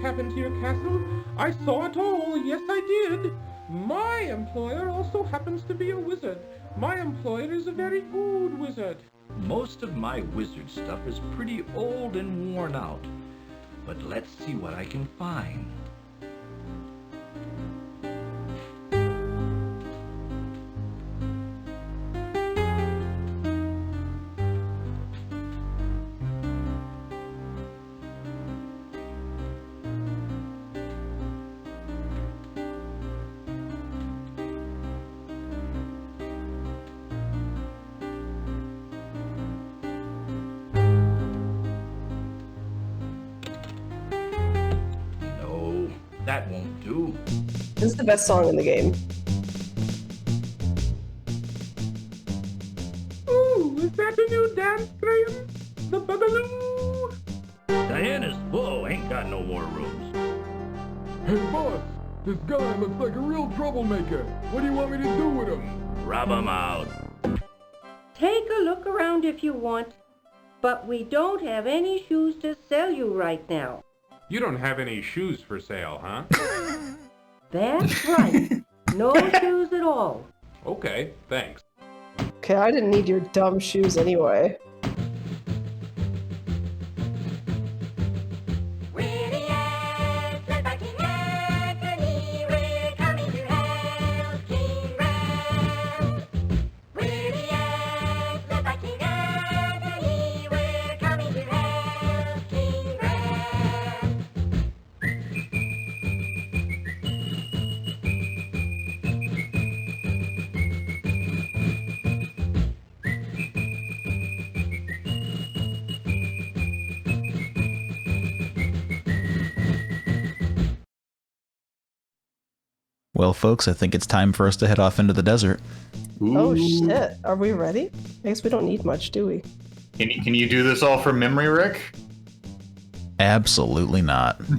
happened to your castle. I saw it all, yes I did. My employer also happens to be a wizard. My employer is a very old wizard. Most of my wizard stuff is pretty old and worn out. But let's see what I can find. That won't do. This is the best song in the game. Ooh, is that a new dance, Graham? The Bugaloo? Diana's full, ain't got no more rooms. Hey boss, this guy looks like a real troublemaker. What do you want me to do with him? Rub him out. Take a look around if you want, but we don't have any shoes to sell you right now. You don't have any shoes for sale, huh? That's right. No shoes at all. Okay, thanks. Okay, I didn't need your dumb shoes anyway. Well, folks, I think it's time for us to head off into the desert. Ooh. Oh shit, are we ready? I guess we don't need much, do we? Can you do this all from memory, Rick? Absolutely not. Ooh, is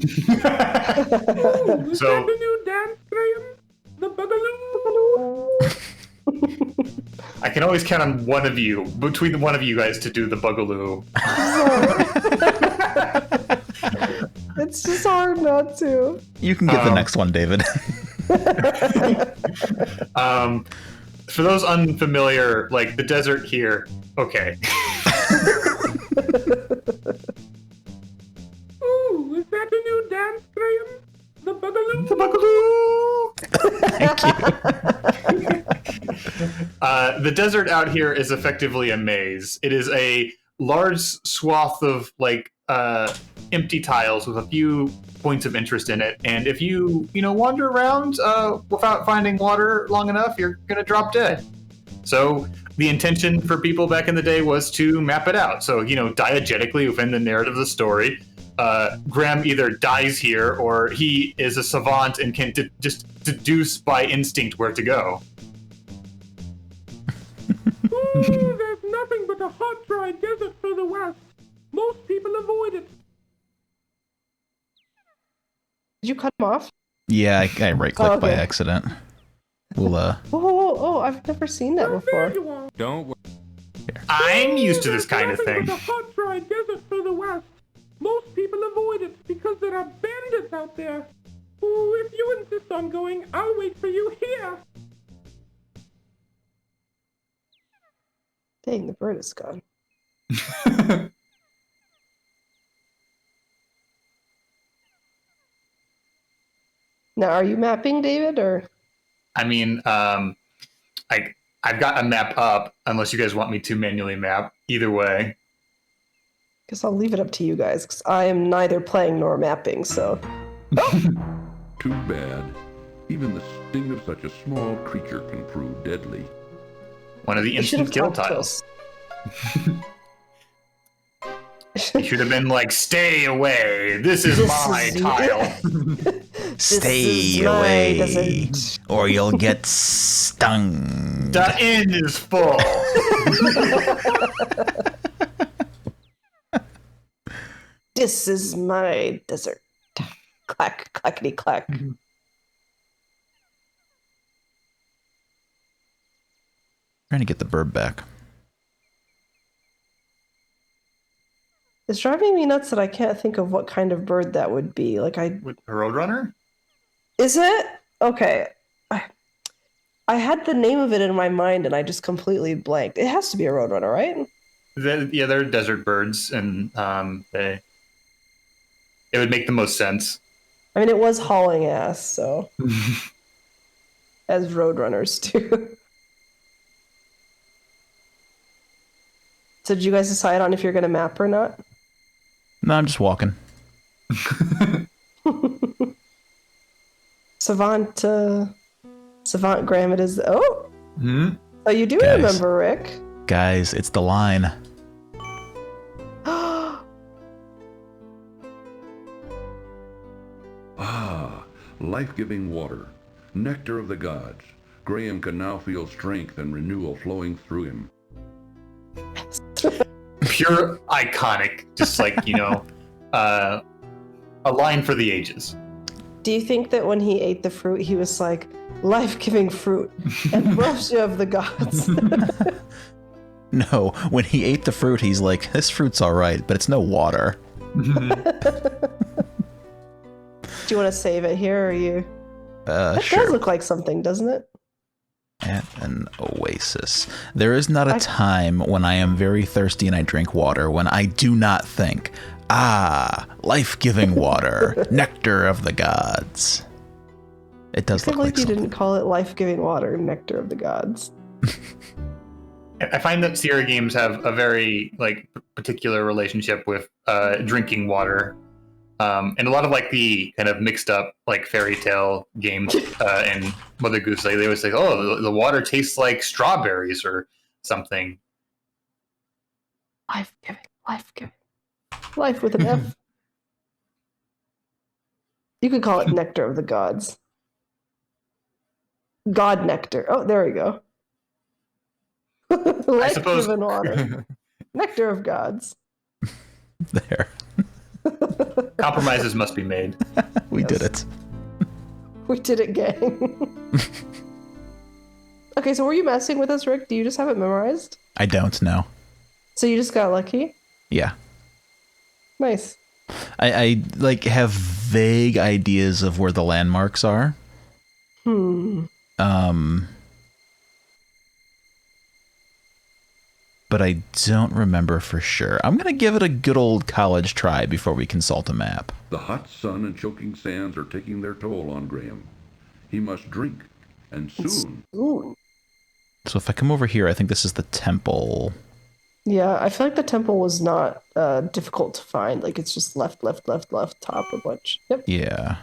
So- that the new dance, Graham? The Bugaloo? I can always count on one of you, between one of you guys, to do the Bugaloo. It's just hard not to. You can get the next one, David. For those unfamiliar, like the desert here, okay. Ooh, is that a new dance, Graham? The Bugaloo? The Bugaloo! The desert out here is effectively a maze. It is a large swath of like empty tiles with a few points of interest in it, and if you wander around without finding water long enough, you're gonna drop dead. So the intention for people back in the day was to map it out. So diegetically within the narrative of the story, Graham either dies here or he is a savant and can just deduce by instinct where to go. Ooh, there's nothing but a hot, dry desert for the west. Most people avoid it. Did you cut him off? Yeah, I right-clicked by Okay. accident. We'll, Oh, I've never seen that There before. you are. Don't worry. I'm used to this There's kind of nothing thing. but a hot, dry desert for the west. Most people avoid it because there are bandits out there. Ooh, if you insist on going, I'll wait for you here. Dang, the bird is gone. Now, are you mapping, David, or? I mean, I've got a map up, unless you guys want me to manually map. Either way. Guess I'll leave it up to you guys, because I am neither playing nor mapping, so. Too bad. Even the sting of such a small creature can prove deadly. One of the You should instant have kill talked to tiles. us. You should have been like, stay away. This is my tile. stay is my away, desert. or you'll get stung. The inn is full. This is my desert. Clack, clackety, clack. Trying to get the bird back. It's driving me nuts that I can't think of what kind of bird that would be. Like With the Roadrunner? Is it? Okay. I had the name of it in my mind and I just completely blanked. It has to be a roadrunner, right? They're desert birds, and it would make the most sense. I mean, it was hauling ass, so as roadrunners do. So did you guys decide on if you're going to map or not? No, I'm just walking. Savant Graham, it is. Oh, oh, you do Guys. remember, Rick? Guys, it's the line. Ah, life-giving water, nectar of the gods. Graham can now feel strength and renewal flowing through him. Pure iconic, just like, a line for the ages. Do you think that when he ate the fruit, he was like, life-giving fruit and mercy of the gods? No, when he ate the fruit, he's like, this fruit's all right, but it's no water. Do you want to save it here, or you? That Sure. does look like something, doesn't it? At an oasis. There is not a time when I am very thirsty and I drink water when I do not think, life-giving water, nectar of the gods. It does I feel look like like you something. didn't call it life-giving water, nectar of the gods. I find that Sierra games have a very particular relationship with drinking water, and a lot of the kind of mixed up fairy tale games and Mother Goose, they always say, "Oh, the water tastes like strawberries" or something. Life-giving. Life with an F. You could call it nectar of the gods. God nectar. Oh, there we go. suppose- Life-giving water. Nectar of gods. There. Compromises must be made. We Yes. did it. We did it, gang. Okay, so were you messing with us, Rick? Do you just have it memorized? I don't know. So you just got lucky? Yeah. Nice. I have vague ideas of where the landmarks are. But I don't remember for sure. I'm going to give it a good old college try before we consult a map. The hot sun and choking sands are taking their toll on Graham. He must drink, and soon. Ooh. So if I come over here, I think this is the temple. Yeah, I feel like the temple was not difficult to find. Like, it's just left, top a bunch. Yep. Yeah.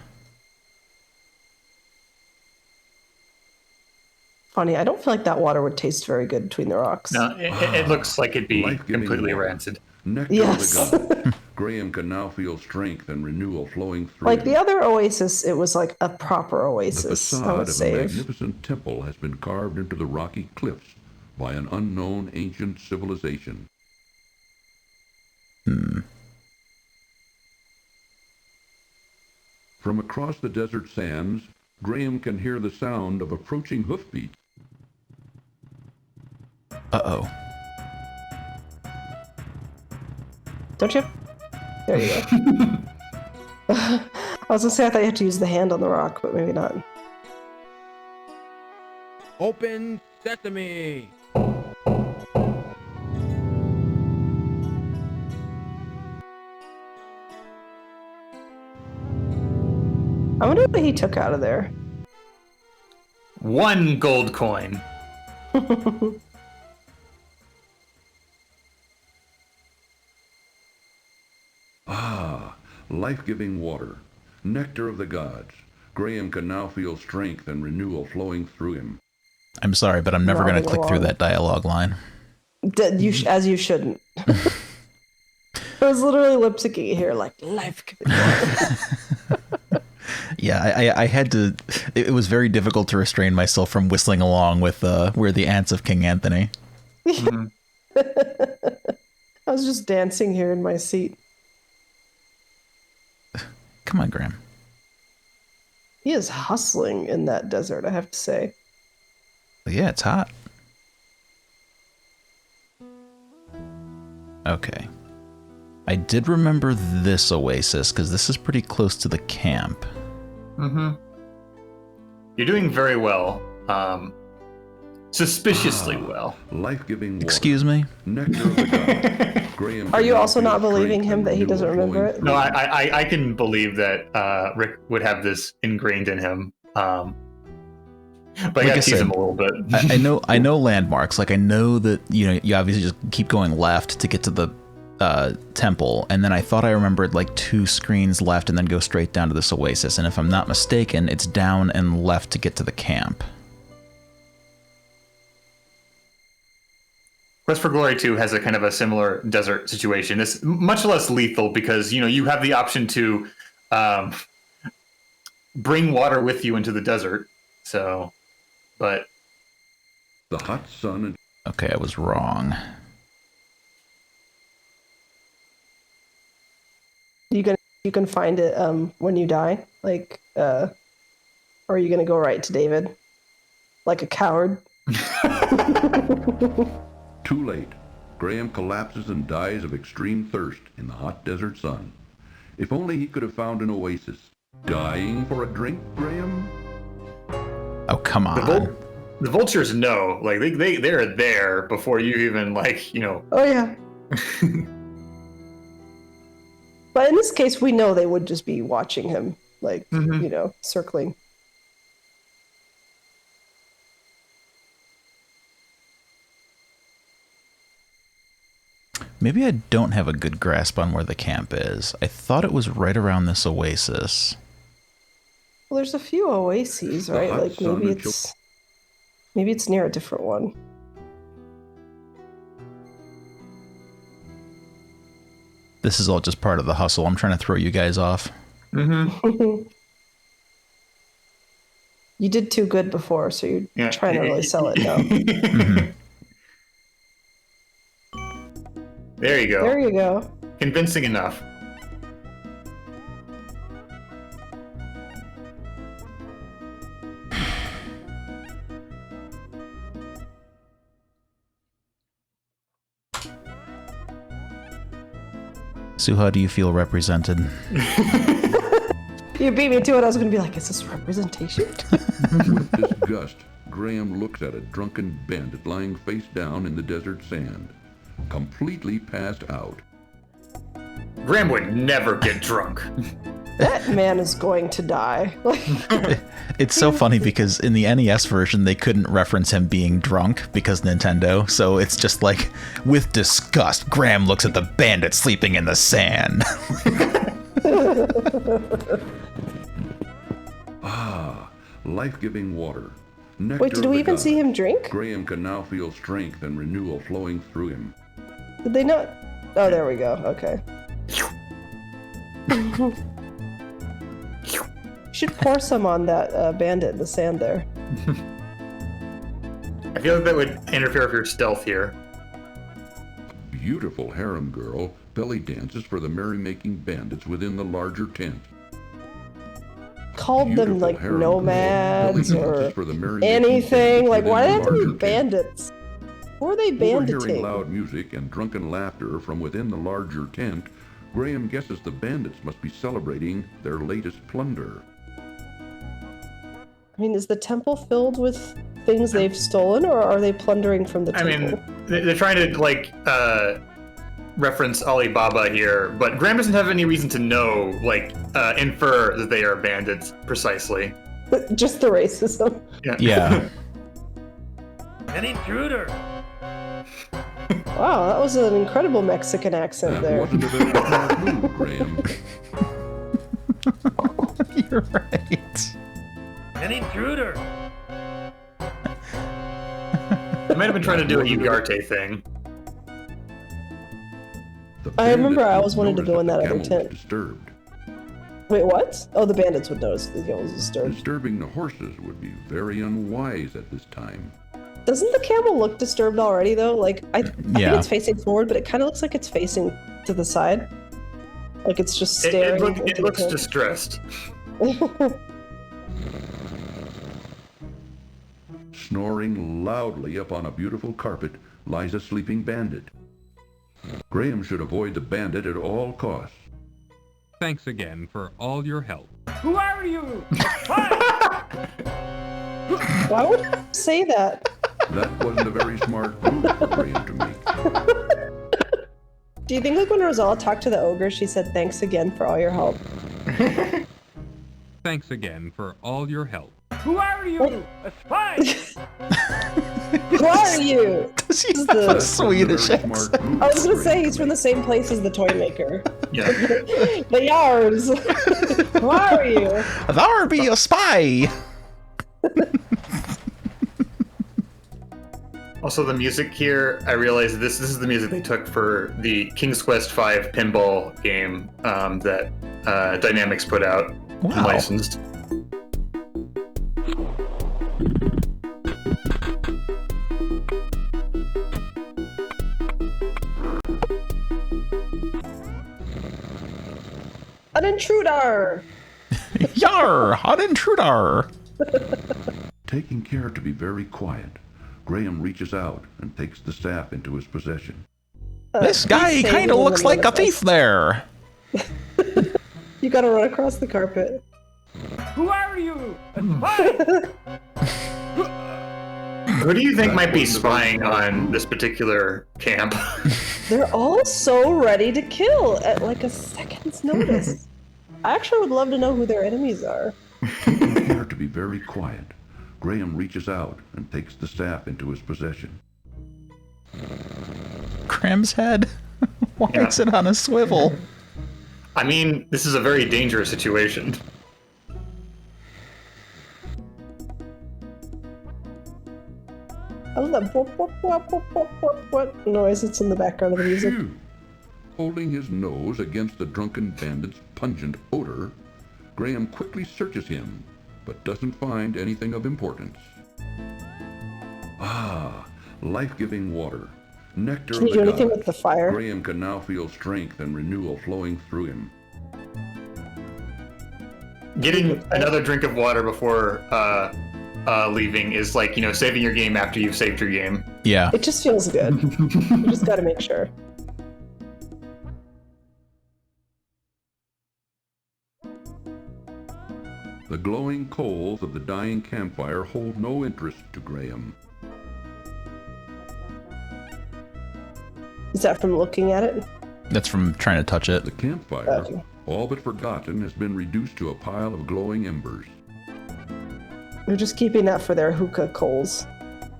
Funny, I don't feel like that water would taste very good between the rocks. No, it looks like it'd be Life-giving completely water. rancid. Nectar Yes. of the gods. Graham can now feel strength and renewal flowing through Like him. the other oasis, it was like a proper The oasis. I facade would of a say. magnificent temple has been carved into the rocky cliffs by an unknown ancient civilization. From across the desert sands, Graham can hear the sound of approaching hoofbeats. Uh-oh. Don't you? There you go. I was gonna say I thought you had to use the hand on the rock, but maybe not. Open sesame! I wonder what he took out of there. 1 gold coin. Ah, life-giving water, nectar of the gods. Graham can now feel strength and renewal flowing through him. I'm sorry, but I'm never going to Nodding click through along. that dialogue line. As you shouldn't. I was literally lip syncing here, like life giving water. Yeah, I had to... It was very difficult to restrain myself from whistling along with We're the Ants of King Anthony. Mhm. I was just dancing here in my seat. Come on, Graham. He is hustling in that desert, I have to say. Yeah, it's hot. Okay. I did remember this oasis, because this is pretty close to the camp. Mm-hmm. You're doing very well. Suspiciously well. Life-giving water. Excuse me? Nectar of the gods. Graham Are you can also now not feel believing strength him and that he doesn't renewal remember flowing it? No, I can believe that Rick would have this ingrained in him. But I gotta tease him a little bit. I know landmarks. Like, I know that, you obviously just keep going left to get to the temple, and then I thought I remembered like 2 screens left and then go straight down to this oasis, and if I'm not mistaken, it's down and left to get to the camp. Quest for Glory 2 has a kind of a similar desert situation. It's much less lethal because, you have the option to bring water with you into the desert. So, but... The hot sun and... Okay, I was wrong. You can find it when you die? Like, or are you going to go right to David? Like a coward? Too late. Graham collapses and dies of extreme thirst in the hot desert sun. If only he could have found an oasis. Dying for a drink, Graham? Oh, come on. The vultures know. Like, they're there before you even, Oh, yeah. But in this case, we know they would just be watching him, like, circling. Maybe I don't have a good grasp on where the camp is. I thought it was right around this oasis. Well, there's a few oases, right? hot Like, sun maybe it's near a different one. This is all just part of the hustle. I'm trying to throw you guys off. Mm-hmm. You did too good before, so you're trying to really sell it now. Mm-hmm. There you go. There you go. Convincing enough. So how do you feel represented? You beat me to it. I was going to be like, is this representation? With disgust, Graham looks at a drunken bandit lying face down in the desert sand, completely passed out. Graham would never get drunk. That man is going to die. It's so funny because in the NES version, they couldn't reference him being drunk because Nintendo. So it's just like, with disgust, Graham looks at the bandit sleeping in the sand. Life-giving water. Nectar Wait, did of we the even gods. see him drink? Graham can now feel strength and renewal flowing through him. Did they not? Oh, there we go. Okay. You should pour some on that bandit in the sand there. I feel like that would interfere with your stealth here. Beautiful harem girl belly dances for the merrymaking bandits within the larger tent. Called them Beautiful like harem girl nomads belly or dances for the merrymaking anything. bandits Like, why do within they have the to be larger tent. bandits? Who are they Overhearing banditing? loud music and drunken laughter from within the larger tent, Graham guesses the bandits must be celebrating their latest plunder. I mean, is the temple filled with things they've stolen, or are they plundering from the I temple? mean, they're trying to, reference Alibaba here, but Graham doesn't have any reason to know, infer that they are bandits precisely. Just the racism. Yeah. An intruder! Wow, that was an incredible Mexican accent That there. wasn't a very smart move, Graham. You're right. An intruder! They might have been trying to do a Ugarte thing. The I remember bandits I would always wanted to notice go in the that other camel was tent. Disturbed. Wait, what? Oh, the bandits would notice the camel was disturbed. Disturbing the horses would be very unwise at this time. Doesn't the camel look disturbed already, though? Like, I think Yeah. it's facing forward, but it kind of looks like it's facing to the side. Like it's just staring. It into looks the distressed. Snoring loudly upon a beautiful carpet lies a sleeping bandit. Graham should avoid the bandit at all costs. Thanks again for all your help. Who are you? Spy! Why would you say that? That wasn't a very smart move for Graham to make. Do you think like when Rosella talked to the ogre, she said thanks again for all your help? Thanks again for all your help. Who are you? A spy! Who are you? Does he This is have the- a Swedish Very accent? smart move I was for gonna say Graham he's to from the make. same place as the toy maker. Yeah. The Yars. Who are you? Thou be a spy! Also, the music here, I realized this is the music they took for the King's Quest V pinball game that Dynamics put out and Wow. licensed. An intruder. Yar! An intruder! Taking care to be very quiet, Graham reaches out and takes the staff into his possession. This guy he's kind of saving looks him like a another thief there. You gotta run across the carpet. Who are you? A spy! Who do you think might be spying on this particular camp? They're all so ready to kill at like a second's notice. I actually would love to know who their enemies are. Taking care to be very quiet, Graham reaches out and takes the staff into his possession. Graham's head. Why Yeah. is it on a swivel? I mean, this is a very dangerous situation. I love that what noise that's in the background of the music. Phew! Holding his nose against the drunken bandit's pungent odor, Graham quickly searches him, but doesn't find anything of importance. Ah, life-giving water. Nectar Can you of do the anything gods. with the fire? Graham can now feel strength and renewal flowing through him. Getting another drink of water before leaving is like, saving your game after you've saved your game. Yeah. It just feels good. You just gotta make sure. The glowing coals of the dying campfire hold no interest to Graham. Is that from looking at it? That's from trying to touch it. The campfire, Gotcha. all but forgotten, has been reduced to a pile of glowing embers. They're just keeping that for their hookah coals.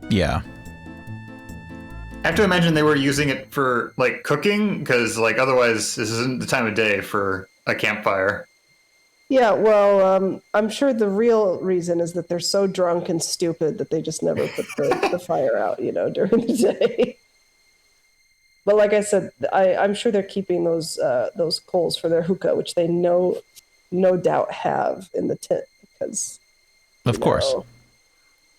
Yeah. I have to imagine they were using it for like cooking, because like otherwise this isn't the time of day for a campfire. Yeah, well, I'm sure the real reason is that they're so drunk and stupid that they just never put the fire out, during the day. But like I said, I'm sure they're keeping those coals for their hookah, which they no doubt have in the tent because. Of course.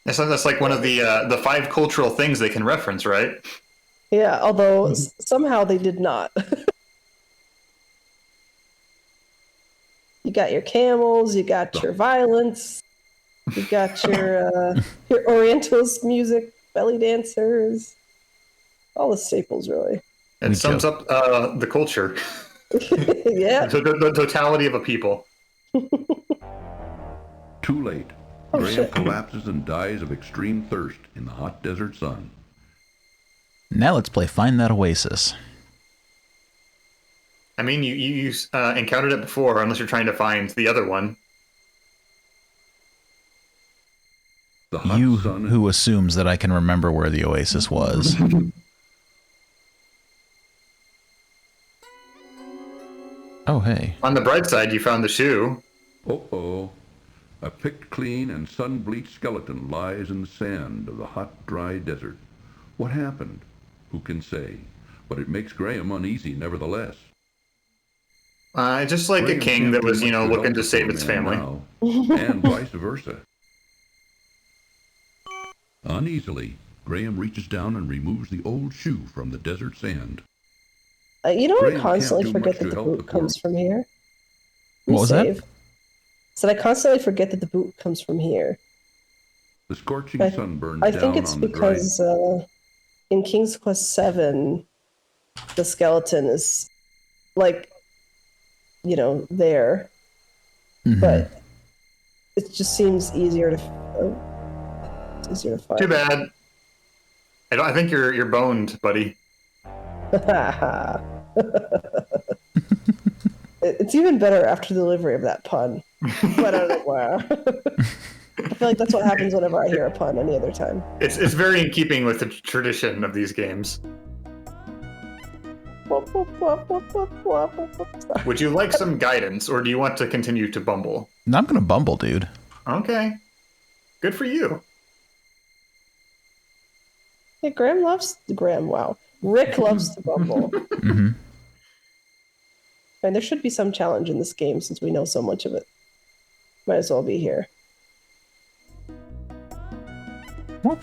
That's like one of the 5 cultural things they can reference, right? Yeah, although somehow they did not. You got your camels, you got your violence, you got your Orientalist music, belly dancers, all the staples, really. It sums up the culture, Yeah. the totality of a people. Too late. Oh, Graham shit. collapses and dies of extreme thirst in the hot desert sun. Now let's play Find That Oasis. I mean, you encountered it before, unless you're trying to find the other one. The hot You sun who assumes that I can remember where the oasis was. Oh, hey. On the bright side, you found the shoe. Uh-oh. A picked clean and sun-bleached skeleton lies in the sand of the hot, dry desert. What happened? Who can say? But it makes Graham uneasy nevertheless. Just like a Graham king can't that do was, much to looking help to the save poor its man family. now, and vice versa. Uneasily, Graham reaches down and removes the old shoe from the desert sand. I Graham constantly can't do forget much that to the help the boot poor- comes from here. What was that? So I constantly forget that the boot comes from here. The scorching I- sun burns I down think it's on the dry... because in King's Quest VII, the skeleton is like, there, but it just seems easier to find. Too bad. I think you're boned, buddy. It's even better after the delivery of that pun. But I don't know why. I feel like that's what happens whenever I hear a pun any other time. It's very in keeping with the tradition of these games. Would you like some guidance, or do you want to continue to bumble? No, I'm gonna bumble, dude. Okay. Good for you. Hey, wow. Rick loves to bumble. Mm-hmm. And there should be some challenge in this game since we know so much of it. Might as well be here. What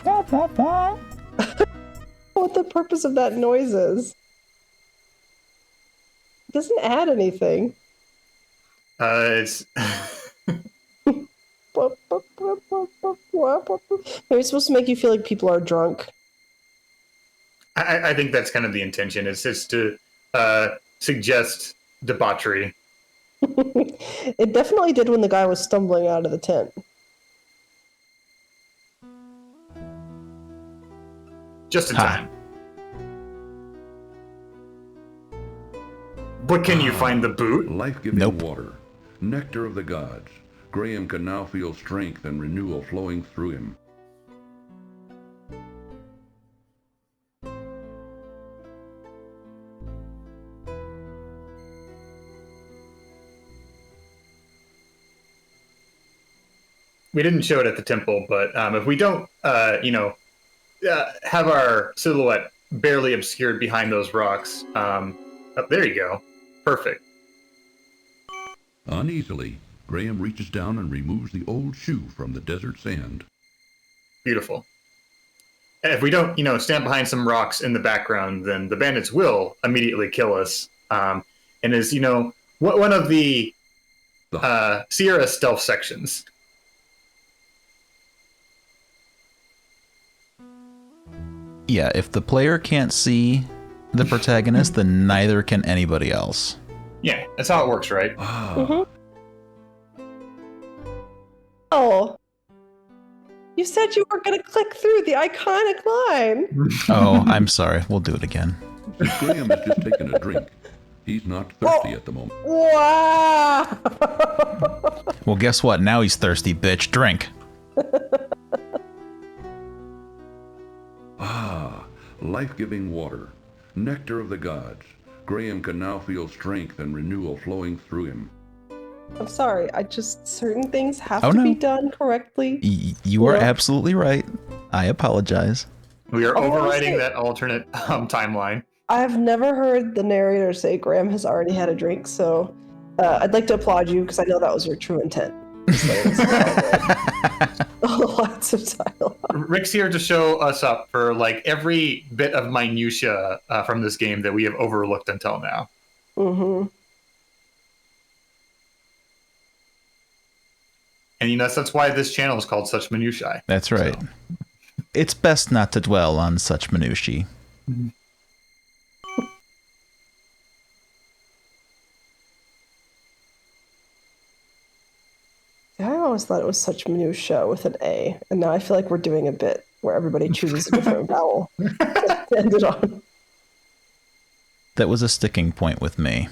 the purpose of that noise is? It doesn't add anything. It's... Maybe it's supposed to make you feel like people are drunk. I think that's kind of the intention. It's just to suggest debauchery. It definitely did when the guy was stumbling out of the tent. Just in time. But can you find the boot? Life-giving water, nectar of the gods. Graham can now feel strength and renewal flowing through him. We didn't show it at the temple, but if we don't, have our silhouette barely obscured behind those rocks, there you go. Perfect. Uneasily, Graham reaches down and removes the old shoe from the desert sand. Beautiful. If we don't, stand behind some rocks in the background, then the bandits will immediately kill us. And is, one of the Sierra stealth sections. Yeah, if the player can't see the protagonist, then neither can anybody else. Yeah, that's how it works, right? Oh. You said you were going to click through the iconic line. Oh, I'm sorry. We'll do it again. Graham has just taken a drink. He's not thirsty at the moment. Wow. Well, guess what? Now he's thirsty, bitch. Drink. Life-giving water, nectar of the gods. Graham can now feel strength and renewal flowing through him. I'm sorry. Certain things have to be done correctly. You are absolutely right. I apologize. We are overriding that alternate timeline. I've never heard the narrator say Graham has already had a drink, so I'd like to applaud you because I know that was your true intent. Lots of dialogue. Rick's here to show us up for every bit of minutia from this game that we have overlooked until now. Mm-hmm. And that's why this channel is called Such Minutiae. That's right. So. It's best not to dwell on such minutiae. Mm-hmm. I always thought it was Such Minutia with an A, and now I feel like we're doing a bit where everybody chooses a different vowel to end it on. That was a sticking point with me,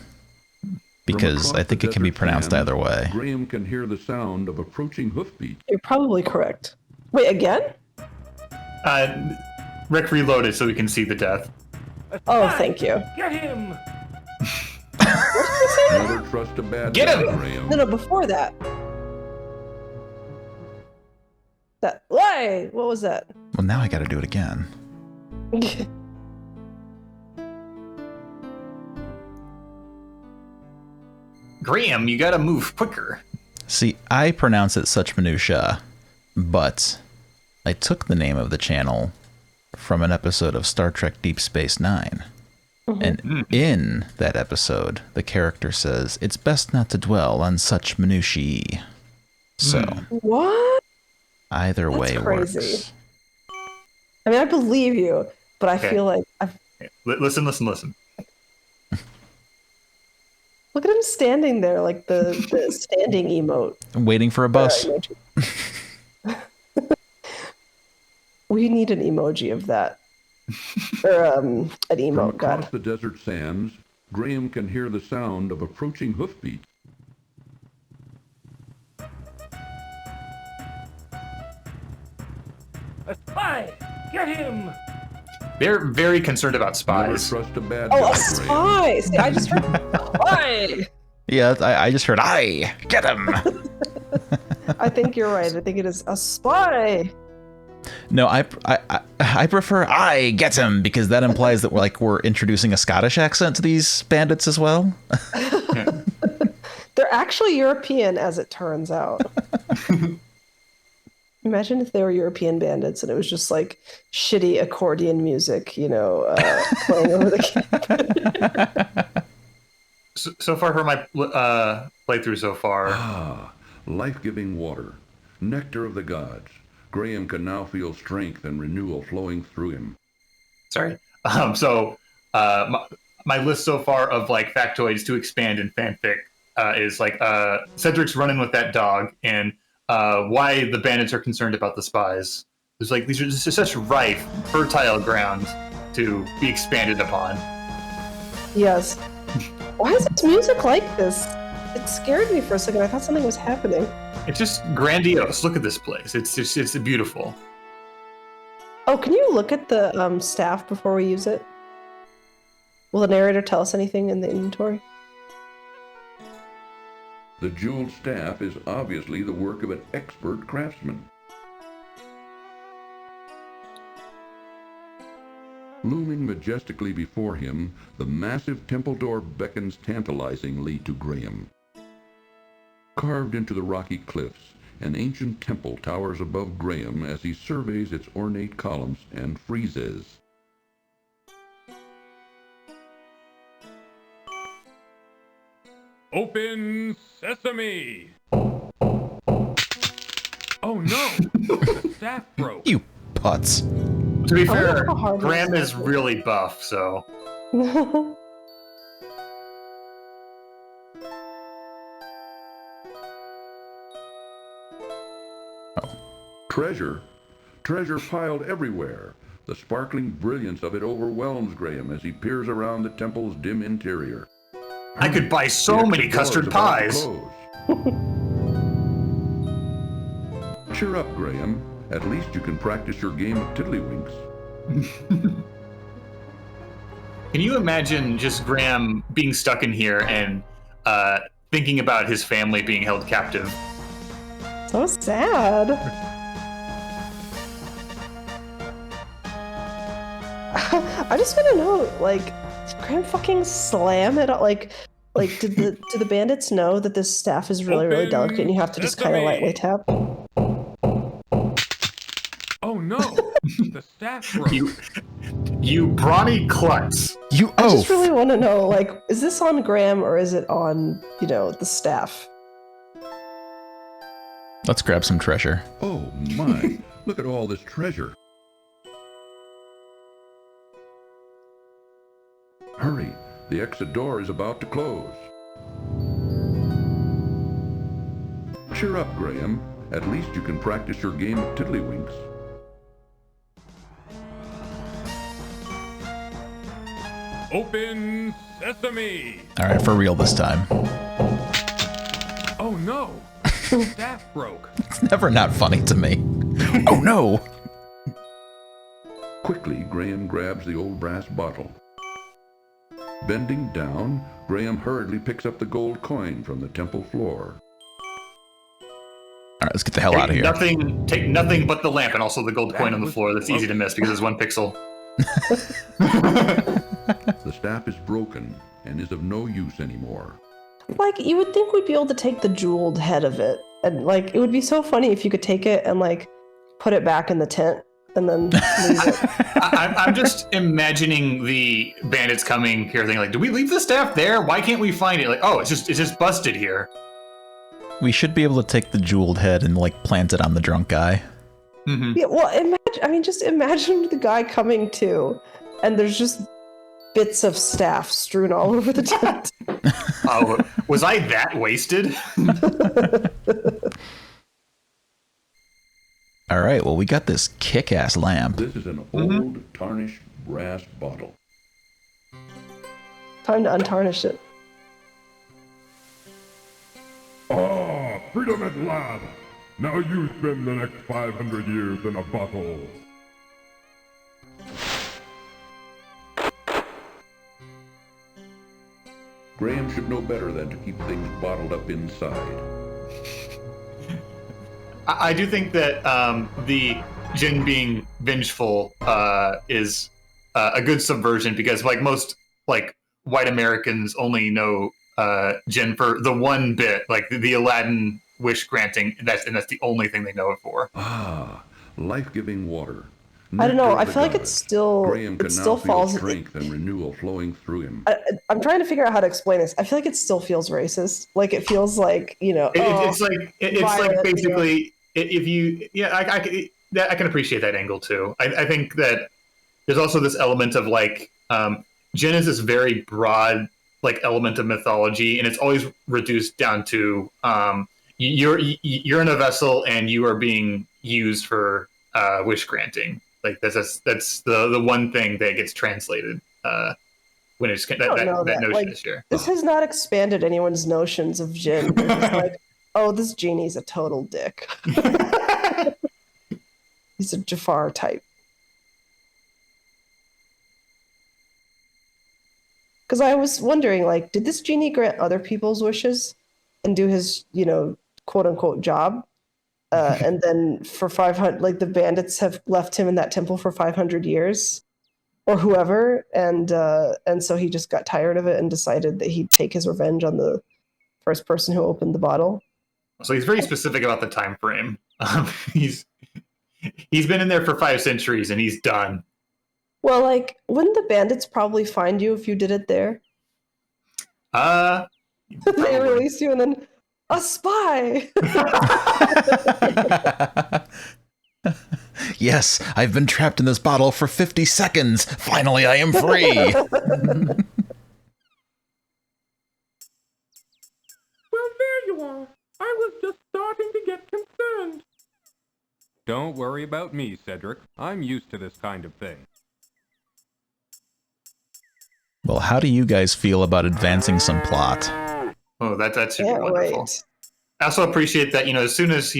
because I think it can be pronounced either way. Graham can hear the sound of approaching hoofbeats. You're probably correct. Wait, again? Rick reloaded so we can see the death. Oh, thank you. Get him! Never trust a bad Get him! guy, Graham. No, before that. Why? What was that? Well, now I gotta do it again. Graham, you gotta move quicker. See, I pronounce it Such Minutia, but I took the name of the channel from an episode of Star Trek Deep Space Nine. Mm-hmm. And in that episode, the character says, "It's best not to dwell on such minutiae." So, what? Either That's way crazy. works. I mean, I believe you, but I feel like Listen. Look at him standing there, like the standing emote. I'm waiting for a bus. We need an emoji of that. Or an From emote, across God. the desert sands, Graham can hear the sound of approaching hoofbeats. A spy! Get him! They're very concerned about Never spies. trust a bad Oh, guy, a Graham. spy! See, I just heard spy! Yeah, I just heard, "Aye, get him." I think you're right. I think it is a spy. No, I prefer "I get him" because that implies that we're introducing a Scottish accent to these bandits as well. They're actually European, as it turns out. Imagine if they were European bandits and it was just like shitty accordion music, playing over the camp. So far for my playthrough so far. Ah, life-giving water, nectar of the gods. Graham can now feel strength and renewal flowing through him. Sorry. My list so far of like factoids to expand in fanfic is like Cedric's running with that dog and why the bandits are concerned about the spies. There's like these are just such rife, fertile ground to be expanded upon. Yes. Why is this music like this? It scared me for a second. I thought something was happening. It's just grandiose. Look at this place. It's beautiful. Oh, can you look at the staff before we use it? Will the narrator tell us anything in the inventory? The jeweled staff is obviously the work of an expert craftsman. Looming majestically before him, the massive temple door beckons tantalizingly to Graham. Carved into the rocky cliffs, an ancient temple towers above Graham as he surveys its ornate columns and friezes. Open sesame! Oh no! The staff broke. You putz. To be I wonder fair, how hard Graham this is is. really buff, so Treasure? Treasure piled everywhere. The sparkling brilliance of it overwhelms Graham as he peers around the temple's dim interior. I could buy so The many exit door custard is about to pies. close. Cheer up, Graham. At least you can practice your game of tiddlywinks. Can you imagine just Graham being stuck in here and thinking about his family being held captive? So sad. I just want to know, like, did Graham fucking slam it? Like, do the bandits know that this staff is really, really delicate and you have to just kind of lightly tap? Oh no! The staff broke. You brawny klutz. You I just oaf. really want to know, like, is this on Graham or is it on, the staff? Let's grab some treasure. Oh my, look at all this treasure. Hurry, the exit door is about to close. Cheer up, Graham. At least you can practice your game of tiddlywinks. Open sesame! All right, for real this time. Oh no! The staff broke. It's never not funny to me. Oh no! Quickly, Graham grabs the old brass bottle. Bending down, Graham hurriedly picks up the gold coin from the temple floor. All right, let's get the hell out of here. Take nothing but the lamp and also the gold coin on the floor. That's easy to miss because it's 1 pixel. The staff is broken and is of no use anymore. Like, you would think we'd be able to take the jeweled head of it. And, like, it would be so funny if you could take it and, like, put it back in the tent and then leave it. I'm just imagining the bandits coming here thinking like, do we leave the staff there? Why can't we find it? Like, oh, it's just busted here. We should be able to take the jeweled head and like plant it on the drunk guy. Mm-hmm. Yeah, well, just imagine the guy coming to, and there's just bits of staff strewn all over the tent. Oh, was I that wasted? All right, well, we got this kick-ass lamp. This is an old, tarnished brass bottle. Time to untarnish it. Ah, freedom at last! Now you spend the next 500 years in a bottle. Graham should know better than to keep things bottled up inside. I do think that the Jinn being vengeful is a good subversion, because like most like white Americans only know Jinn for the one bit, like the Aladdin wish granting, and that's the only thing they know it for. Ah, life-giving water. I don't know. Nectar I of the feel like gods. it's still Graham it can still now feel falls. strength and renewal flowing through him. I'm trying to figure out how to explain this. I feel like it still feels racist. Like it feels like It's like Violet, basically if you I can appreciate that angle too. I think that there's also this element of like Jinn is this very broad like element of mythology, and it's always reduced down to you're in a vessel and you are being used for wish granting. Like that's the one thing that gets translated when it's that notion like, is shared. This has not expanded anyone's notions of Jinn. They're just like, oh, this genie's a total dick. He's a Jafar type. Because I was wondering, like, did this genie grant other people's wishes and do his, quote unquote job? And then for 500, like the bandits have left him in that temple for 500 years, or whoever, and so he just got tired of it and decided that he'd take his revenge on the first person who opened the bottle. So he's very specific about the time frame. He's been in there for 5 centuries and he's done. Well, like, wouldn't the bandits probably find you if you did it there? They release you and then a spy. Yes, I've been trapped in this bottle for 50 seconds. Finally, I am free. Well, there you are. I was just starting to get concerned. Don't worry about me, Cedric. I'm used to this kind of thing. Well, how do you guys feel about advancing some plot? Oh, that should be wonderful. Wait. I also appreciate that, as soon as,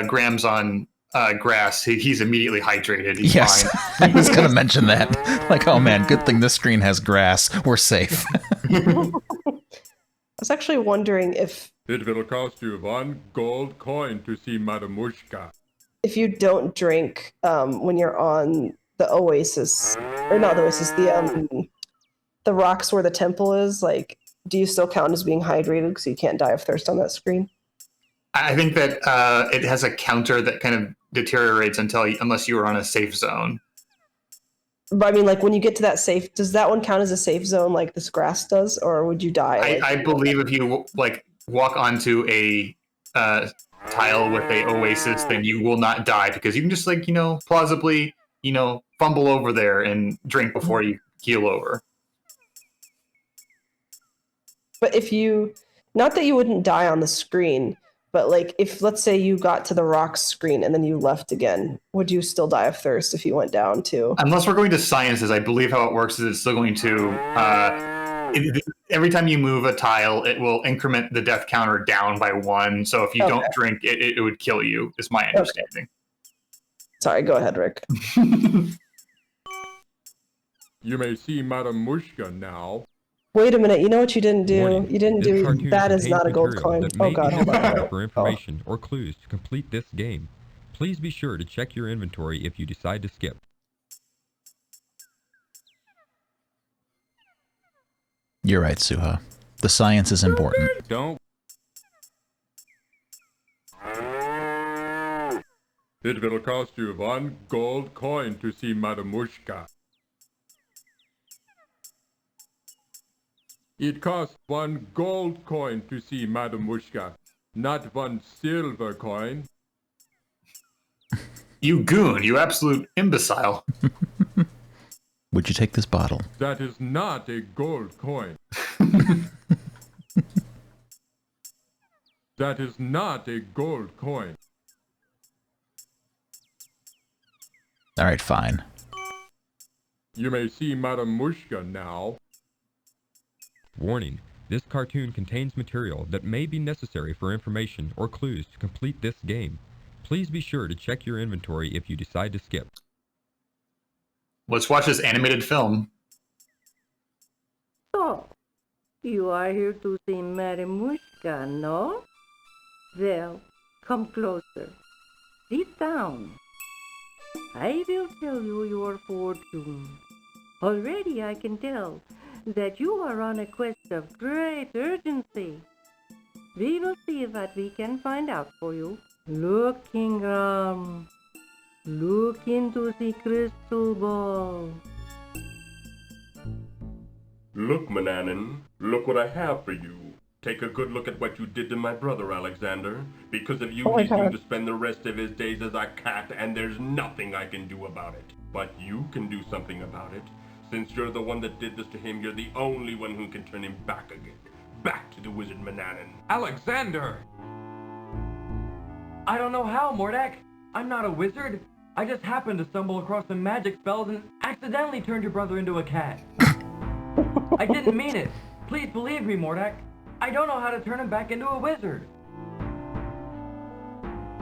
Graham's on grass, he's immediately hydrated. He's Yes, fine. I was going to mention that. Like, oh man, good thing this screen has grass. We're safe. I was actually wondering if It will cost you 1 gold coin to see Madamushka. you don't drink when you're on the oasis, or not the oasis, the rocks where the temple is, like, do you still count as being hydrated because you can't die of thirst on that screen? I think that it has a counter that kind of deteriorates unless you are on a safe zone. But I mean, like, when you get to that safe, does that one count as a safe zone like this grass does, or would you die? I believe if you walk onto a tile with a oasis, then you will not die, because you can just plausibly fumble over there and drink before you keel over. But if you, not that you wouldn't die on the screen, but like if, let's say you got to the rocks screen and then you left again, would you still die of thirst if you went down to? Unless we're going to sciences, I believe how it works is it's still going to, every time you move a tile, it will increment the death counter down by 1. So if you don't drink, it would kill you, is my understanding. Okay. Sorry, go ahead, Rick. You may see Madame Mushka now. Wait a minute, you know what you didn't do? Warning. You didn't This do, cartoon that is contains not a gold material coin. that Oh may god, be hold on. necessary for information or clues to complete this game. Please be sure to check your inventory if you decide to skip. You're right, Suha. The science is important. Don't. It will cost you 1 gold coin to see Madamushka. It costs 1 gold coin to see Madamushka, not 1 silver coin. You goon, you absolute imbecile. Would you take this bottle? That is not a gold coin. That is not a gold coin. All right, fine. You may see Madame Mushka now. Warning, this cartoon contains material that may be necessary for information or clues to complete this game. Please be sure to check your inventory if you decide to skip. Let's watch this animated film. So, you are here to see Madame Mushka, no? Well, come closer. Sit down. I will tell you your fortune. Already I can tell that you are on a quest of great urgency. We will see what we can find out for you. Look, Kingram. Look into the crystal ball. Look, Mananan, look what I have for you. Take a good look at what you did to my brother, Alexander. Because of you, he's going to spend the rest of his days as a cat, and there's nothing I can do about it. But you can do something about it. Since you're the one that did this to him, you're the only one who can turn him back again. Back to the wizard Mananan. Alexander! I don't know how, Mordak. I'm not a wizard. I just happened to stumble across some magic spells and accidentally turned your brother into a cat. I didn't mean it. Please believe me, Mordak. I don't know how to turn him back into a wizard.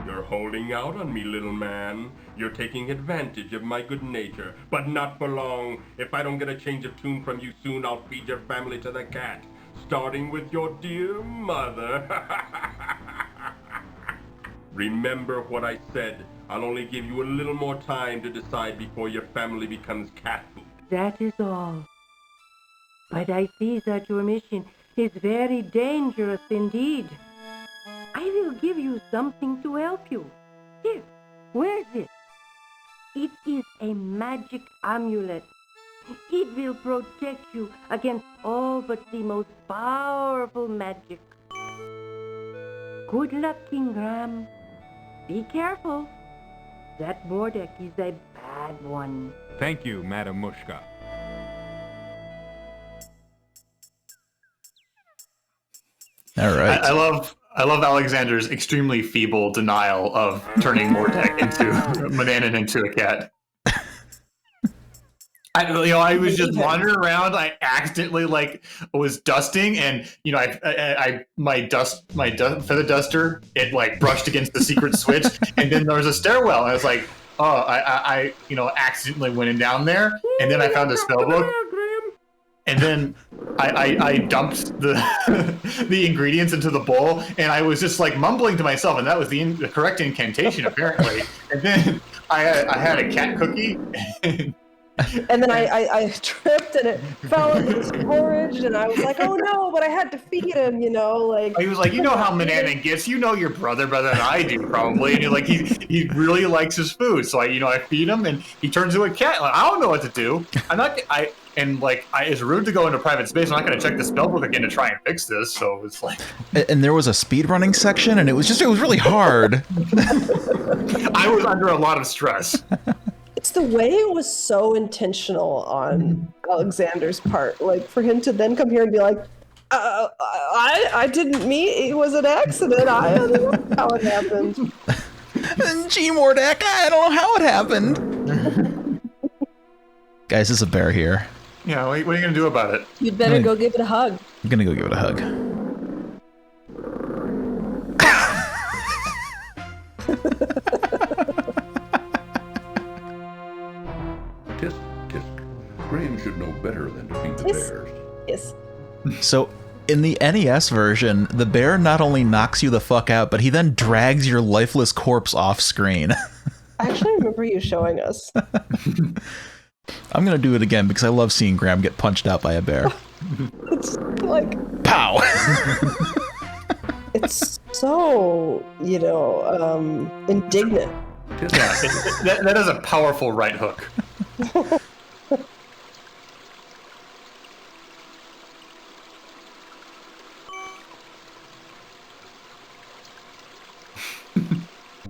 You're holding out on me, little man. You're taking advantage of my good nature, but not for long. If I don't get a change of tune from you soon, I'll feed your family to the cat, starting with your dear mother. Remember what I said. I'll only give you a little more time to decide before your family becomes cat food. That is all. But I see that your mission is very dangerous indeed. I will give you something to help you. Here, wear this. It is a magic amulet. It will protect you against all but the most powerful magic. Good luck, Kingram. Be careful. That Mordak is a bad one. Thank you, Madame Mushka. All right. I love Alexander's extremely feeble denial of turning Mordak into Mananan into a cat. I was just wandering around. I accidentally was dusting, and my feather duster it brushed against the secret switch, and then there was a stairwell, and I was like, oh, I accidentally went in down there, and then I found a spell book. And then I dumped the ingredients into the bowl, and I was just mumbling to myself, and that was the correct incantation apparently. And then I had a cat cookie. And then I tripped and it fell into this porridge, and I was like, oh no, but I had to feed him, He was like, how Mananan gets, your brother better than I do probably, and you're like, he really likes his food, so I feed him, and he turns into a cat. I don't know what to do. It's rude to go into private space. I'm not going to check the spellbook again to try and fix this. So it's like, and there was a speedrunning section, and it was really hard. I was under a lot of stress. It's the way it was so intentional on Alexander's part. For him to then come here and be like, I didn't mean it was an accident. I don't know how it happened. Gee, Mordak, I don't know how it happened. Guys, there's a bear here. Yeah, what are you going to do about it? You'd better go give it a hug. I'm going to go give it a hug. Tisk, tisk. Graham should know better than to feed the bears. Yes. So, in the NES version, the bear not only knocks you the fuck out, but he then drags your lifeless corpse off screen. I actually remember you showing us. I'm going to do it again because I love seeing Graham get punched out by a bear. It's like... Pow! It's so, indignant. Yeah, that is a powerful right hook.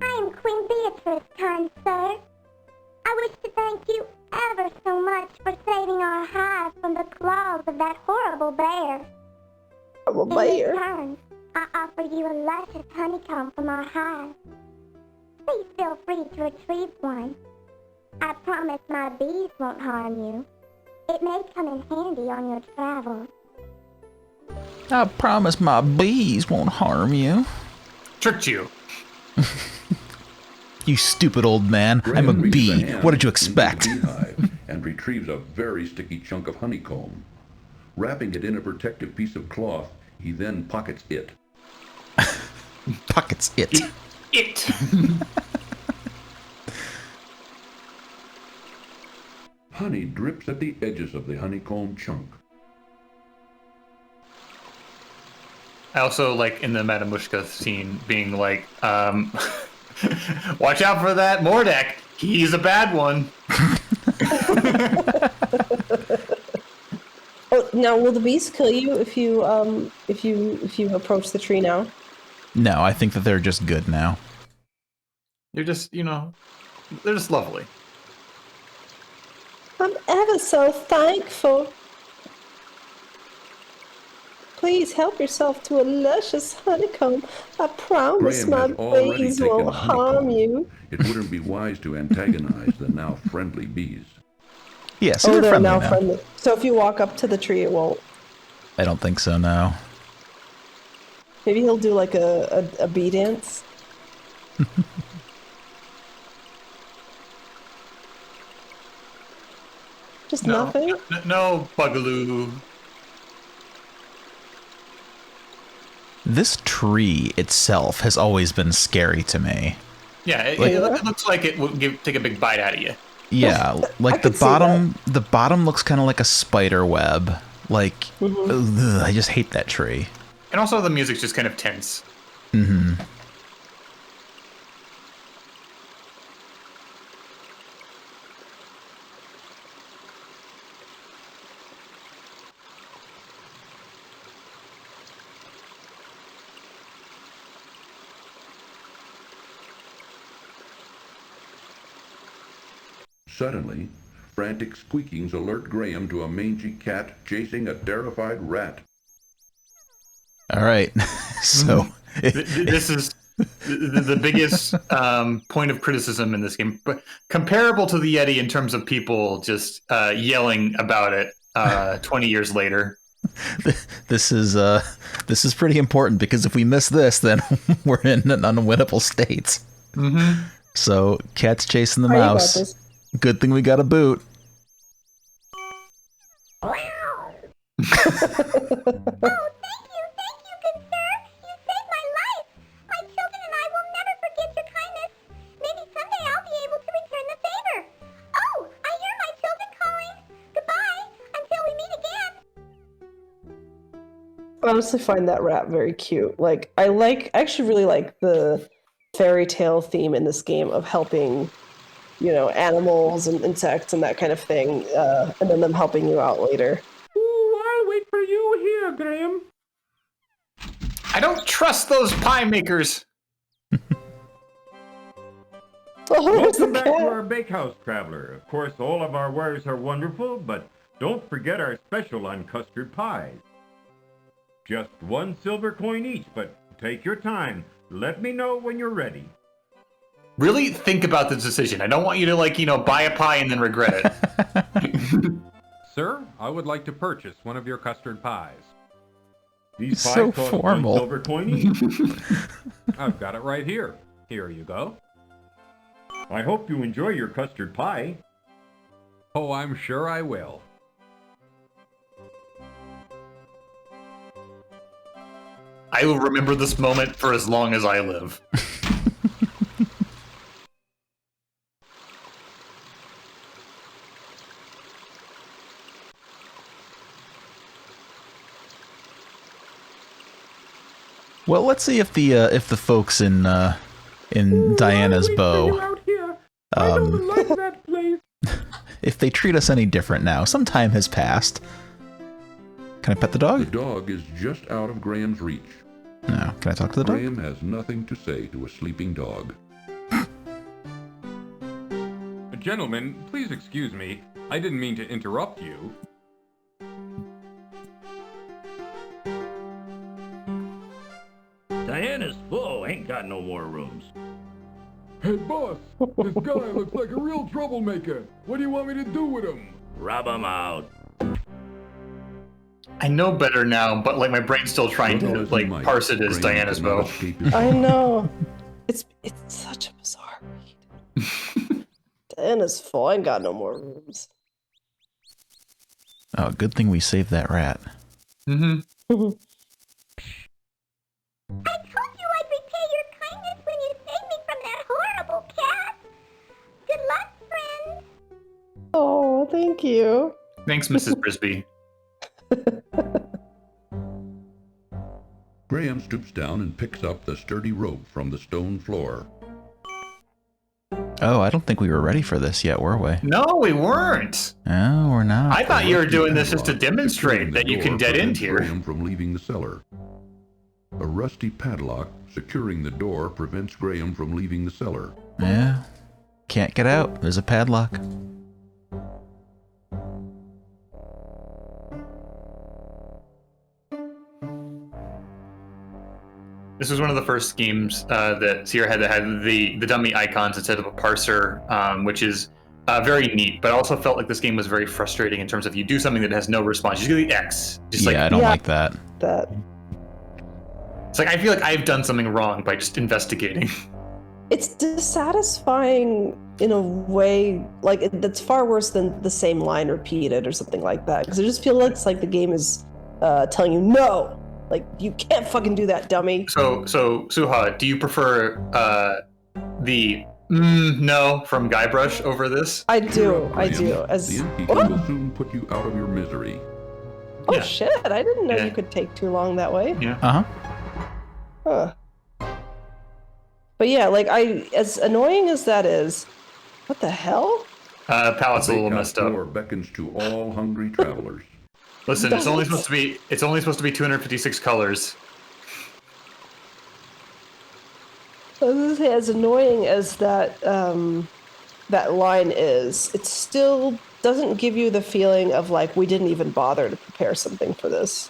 I'm Queen Beatrice, kind sir. I wish to thank you ever so much for saving our hive from the claws of that horrible bear. Horrible bear? In return, I offer you a luscious honeycomb from our hive. Please feel free to retrieve one. I promise my bees won't harm you. It may come in handy on your travels. I promise my bees won't harm you. Tricked you. You stupid old man. I'm a Graham reaches bee. hand What did you into the expect? beehive and retrieves a very sticky chunk of honeycomb. Wrapping it in a protective piece of cloth, he then pockets it. Pockets it. It. Honey drips at the edges of the honeycomb chunk. I also like in the Matamushka scene being like, watch out for that Mordek. He's a bad one. Oh, now will the bees kill you if you approach the tree now? No, I think that they're just good now. They're just, they're just lovely. I'm ever so thankful. Please help yourself to a luscious honeycomb. I promise Graham my has already bees taken won't a harm honeycomb. you. It wouldn't be wise to antagonize the now friendly bees. Yes, Oh, they're they're friendly now now. friendly. So if you walk up to the tree, it won't. I don't think so, no. Maybe he'll do like a bee dance. Just nothing? No, Bugaloo. This tree itself has always been scary to me. Yeah, it looks like it will take a big bite out of you. Yeah, like the bottom looks kind of like a spider web. Like, ugh, I just hate that tree. And also the music's just kind of tense. Mm-hmm. Suddenly, frantic squeakings alert Graham to a mangy cat chasing a terrified rat. All right, so this is the biggest point of criticism in this game, but comparable to the Yeti in terms of people just yelling about it 20 years later. This is pretty important because if we miss this, then we're in an unwinnable state. Mm-hmm. So, cat's chasing the Oh, you got mouse. this. Good thing we got a boot. Oh, thank you, good sir. You saved my life. My children and I will never forget your kindness. Maybe someday I'll be able to return the favor. Oh, I hear my children calling. Goodbye, until we meet again. I honestly find that rat very cute. Like, I actually really like the fairy tale theme in this game of helping, animals and insects and that kind of thing, and then them helping you out later. Ooh, I'll wait for you here, Graham. I don't trust those pie makers. Welcome back to our bakehouse, traveler. Of course, all of our wares are wonderful, but don't forget our special on custard pies. Just 1 silver coin each, but take your time. Let me know when you're ready. Really think about this decision. I don't want you to, buy a pie and then regret it. Sir, I would like to purchase one of your custard pies. These pies So cost formal. 1 silver coin each. I've got it right here. Here you go. I hope you enjoy your custard pie. Oh, I'm sure I will. I will remember this moment for as long as I live. Well, let's see if the folks in Diana's bow, Out here. I don't like that place. if they treat us any different now. Some time has passed. Can I pet the The dog? dog is just out of Graham's reach. No. Can I talk to the dog? Graham has nothing to say to a sleeping dog. Gentlemen, please excuse me. I didn't mean to interrupt you. got no more rooms. Hey, boss, this guy looks like a real troublemaker. What do you want me to do with him? Rub him out. I know better now, but like my brain's still trying to like parse it as Diana's bow. I know. It's such a bizarre read. Diana's full. I ain't got no more rooms. Oh, good thing we saved that rat. Mm-hmm. I told you I'd repay your kindness when you saved me from that horrible cat. Good luck, friend. Oh, thank you. Thanks, Mrs. Brisby. Graham stoops down and picks up the sturdy rope from the stone floor. Oh, I don't think we were ready for this yet, were we? No, we weren't. No, we're not. I thought you were doing this just to demonstrate that you can dead end here. Graham from leaving the cellar. A rusty padlock securing the door prevents Graham from leaving the cellar. Yeah. Can't get out. There's a padlock. This was one of the first games that Sierra had that had the dummy icons instead of a parser, which is very neat, but I also felt like this game was very frustrating in terms of you do something that has no response. You do the X. Just I don't like that. It's like, I feel like I've done something wrong by just investigating. It's dissatisfying in a way, like, that's far worse than the same line repeated or something like that. Because it just feels like the game is telling you, no! Like, you can't fucking do that, dummy. So Suha, do you prefer the no from Guybrush over this? I do. The innkeeper will soon put you out of your misery. Oh, shit. I didn't know you could take too long that way. Yeah. Uh-huh. Huh. But yeah, like, as annoying as that is, what the hell? Palette's a little messed up. Door beckons to all hungry travelers. Listen, it's only supposed to be 256 colors. As annoying as that that line is, it still doesn't give you the feeling of like we didn't even bother to prepare something for this.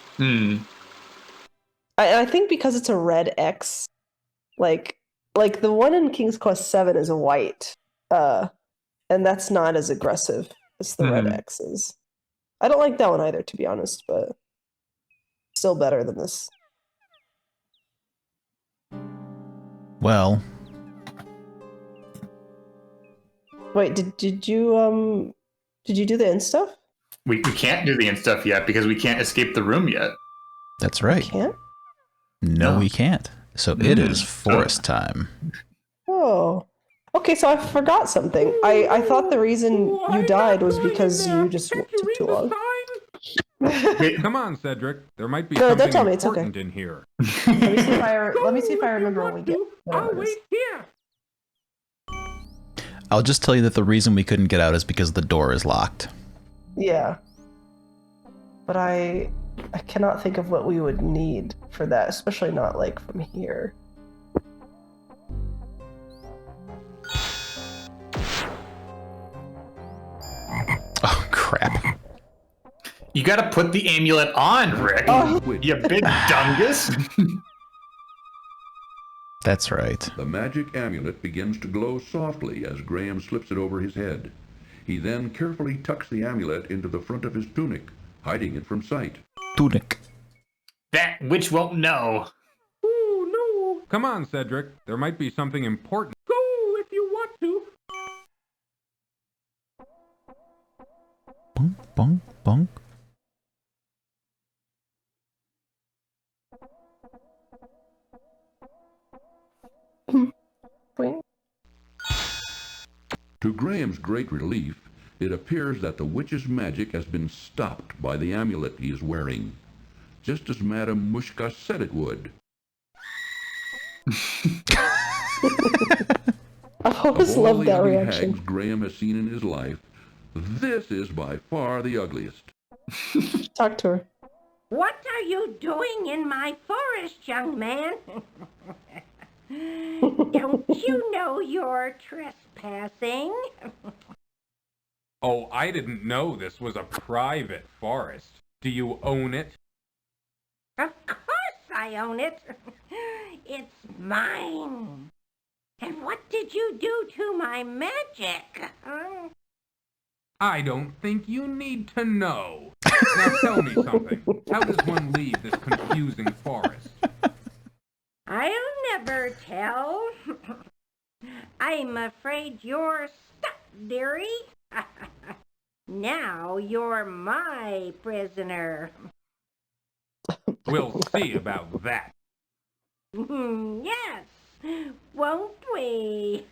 I think because it's a red X, like the one in King's Quest VII is a white, and that's not as aggressive as the red X is. I don't like that one either, to be honest, but still better than this. Well. Wait, did you do the int stuff? We can't do the int stuff yet because we can't escape the room yet. That's right. Can't? No, we can't. So it is forest time. Oh. Okay, so I forgot something. I thought the reason you died was because you just took too long. Come on, Cedric. There might be No, something don't tell me. It's important okay. in here. Let me see if I remember when we get. I'll wait here. I'll just tell you that the reason we couldn't get out is because the door is locked. Yeah. But I cannot think of what we would need for that, especially not like from here. Oh, crap. You gotta put the amulet on, Rick. You big dungus. That's right. The magic amulet begins to glow softly as Graham slips it over his head. He then carefully tucks the amulet into the front of his tunic, hiding it from sight. Tunic. That witch won't know. Oh, no. Come on, Cedric. There might be something important. Go if you want to. Bonk, bonk, bonk. To Graham's great relief, it appears that the witch's magic has been stopped by the amulet he is wearing, just as Madame Mushka said it would. I always loved that ugly reaction. hags Graham has seen in his life, this is by far the ugliest. Talk to her. What are you doing in my forest, young man? Don't you know you're trespassing? Oh, I didn't know this was a private forest. Do you own it? Of course I own it. It's mine. And what did you do to my magic? I don't think you need to know. Now tell me something. How does one leave this confusing forest? I'll never tell. I'm afraid you're stuck, dearie. Now you're my prisoner. We'll see about that. Yes, won't we?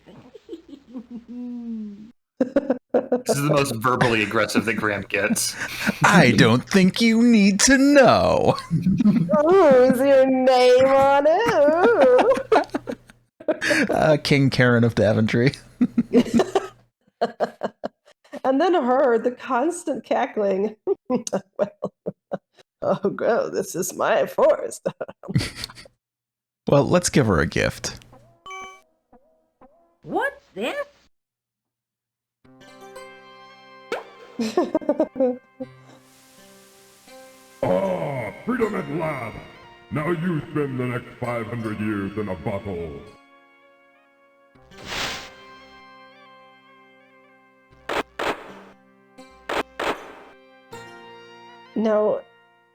This is the most verbally aggressive that Graham gets. I don't think you need to know. Who's your name on it? King Karen of Daventry. And then her, the constant cackling. Oh, this is my forest. Well, let's give her a gift. What's this? Ah, freedom at last! Now you spend the next 500 years in a bottle. Now,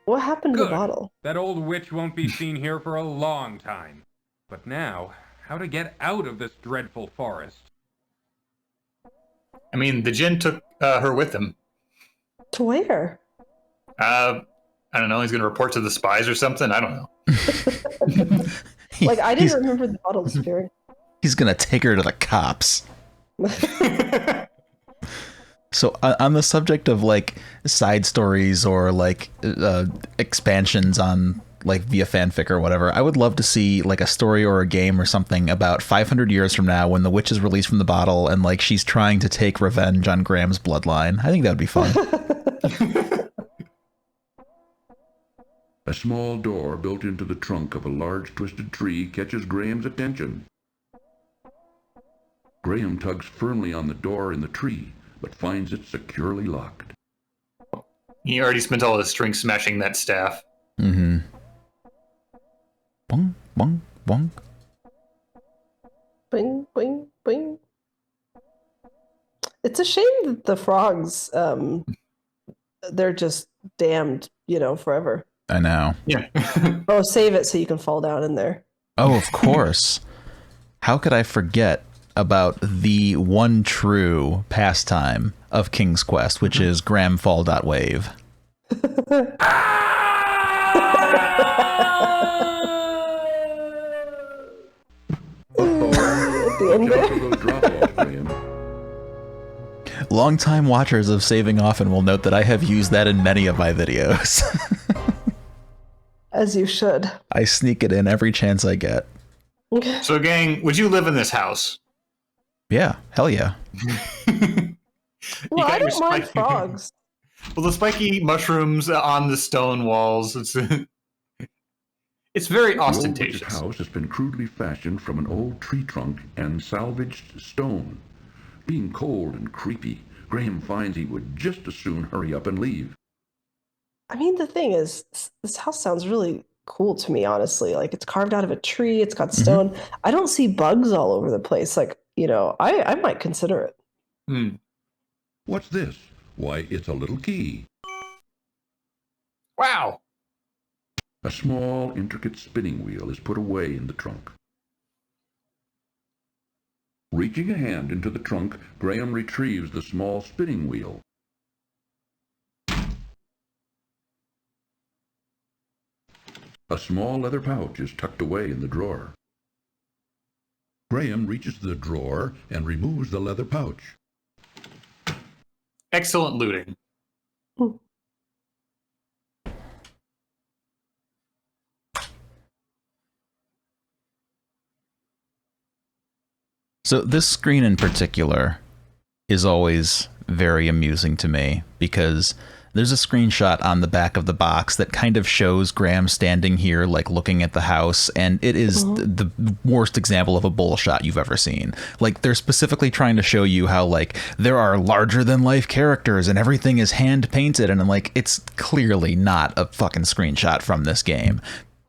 what happened to the Good. bottle? That old witch won't be seen here for a long time. But now, how to get out of this dreadful forest? I mean, the djinn took her with him. To where? I don't know. He's going to report to the spies or something. I don't know. Like, I didn't remember the bottle disappearing. He's gonna take her to the cops. So on the subject of like side stories or like expansions on like via fanfic or whatever, I would love to see like a story or a game or something about 500 years from now when the witch is released from the bottle and like she's trying to take revenge on Graham's bloodline. I think that would be fun. A small door built into the trunk of a large twisted tree catches Graham's attention. Graham tugs firmly on the door in the tree, but finds it securely locked. He already spent all his strength smashing that staff. Mm-hmm. Bong, bong, bong. Bing, bing, bing. It's a shame that the frogs, they're just damned, forever. I know. Yeah. Oh, save it so you can fall down in there. Oh, of course. How could I forget about the one true pastime of King's Quest, which is Gramfall.wave. Longtime watchers of Saving Often will note that I have used that in many of my videos. As you should. I sneak it in every chance I get. So, gang, would you live in this house? Yeah, hell yeah. Well, I don't mind frogs. Well, the spiky mushrooms on the stone walls, it's very ostentatious. The old house has been crudely fashioned from an old tree trunk and salvaged stone. Being cold and creepy, Graham finds he would just as soon hurry up and leave. I mean, the thing is, this house sounds really cool to me, honestly. Like, it's carved out of a tree, it's got stone. Mm-hmm. I don't see bugs all over the place. Like, I might consider it. Hmm. What's this? Why, it's a little key. Wow. A small, intricate spinning wheel is put away in the trunk. Reaching a hand into the trunk, Graham retrieves the small spinning wheel. A small leather pouch is tucked away in the drawer. Graham reaches the drawer and removes the leather pouch. Excellent looting. So this screen in particular is always very amusing to me because there's a screenshot on the back of the box that kind of shows Graham standing here, like looking at the house, and it is the worst example of a bull shot you've ever seen. Like, they're specifically trying to show you how, like, there are larger than life characters and everything is hand painted, and like, it's clearly not a fucking screenshot from this game.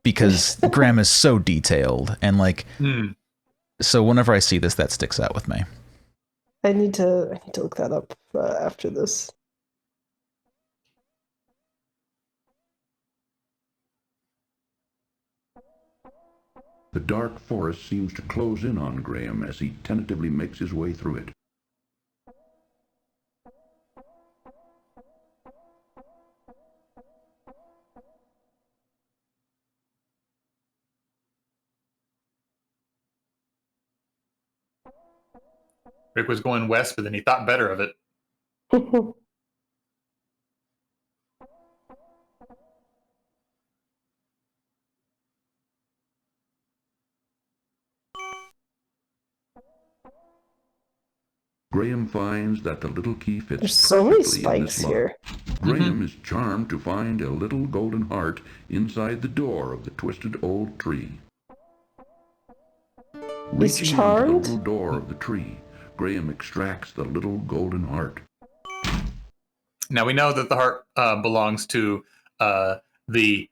because Graham is so detailed, and like, so whenever I see this, that sticks out with me. I need to look that up after this. The dark forest seems to close in on Graham as he tentatively makes his way through it. Rick was going west, but then he thought better of it. Graham finds that the little key fits There's so many perfectly in this spikes lock. here. Graham is charmed to find a little golden heart inside the door of the twisted old tree. He's Reaching charmed? into the little door of the tree, Graham extracts the little golden heart. Now we know that the heart belongs to the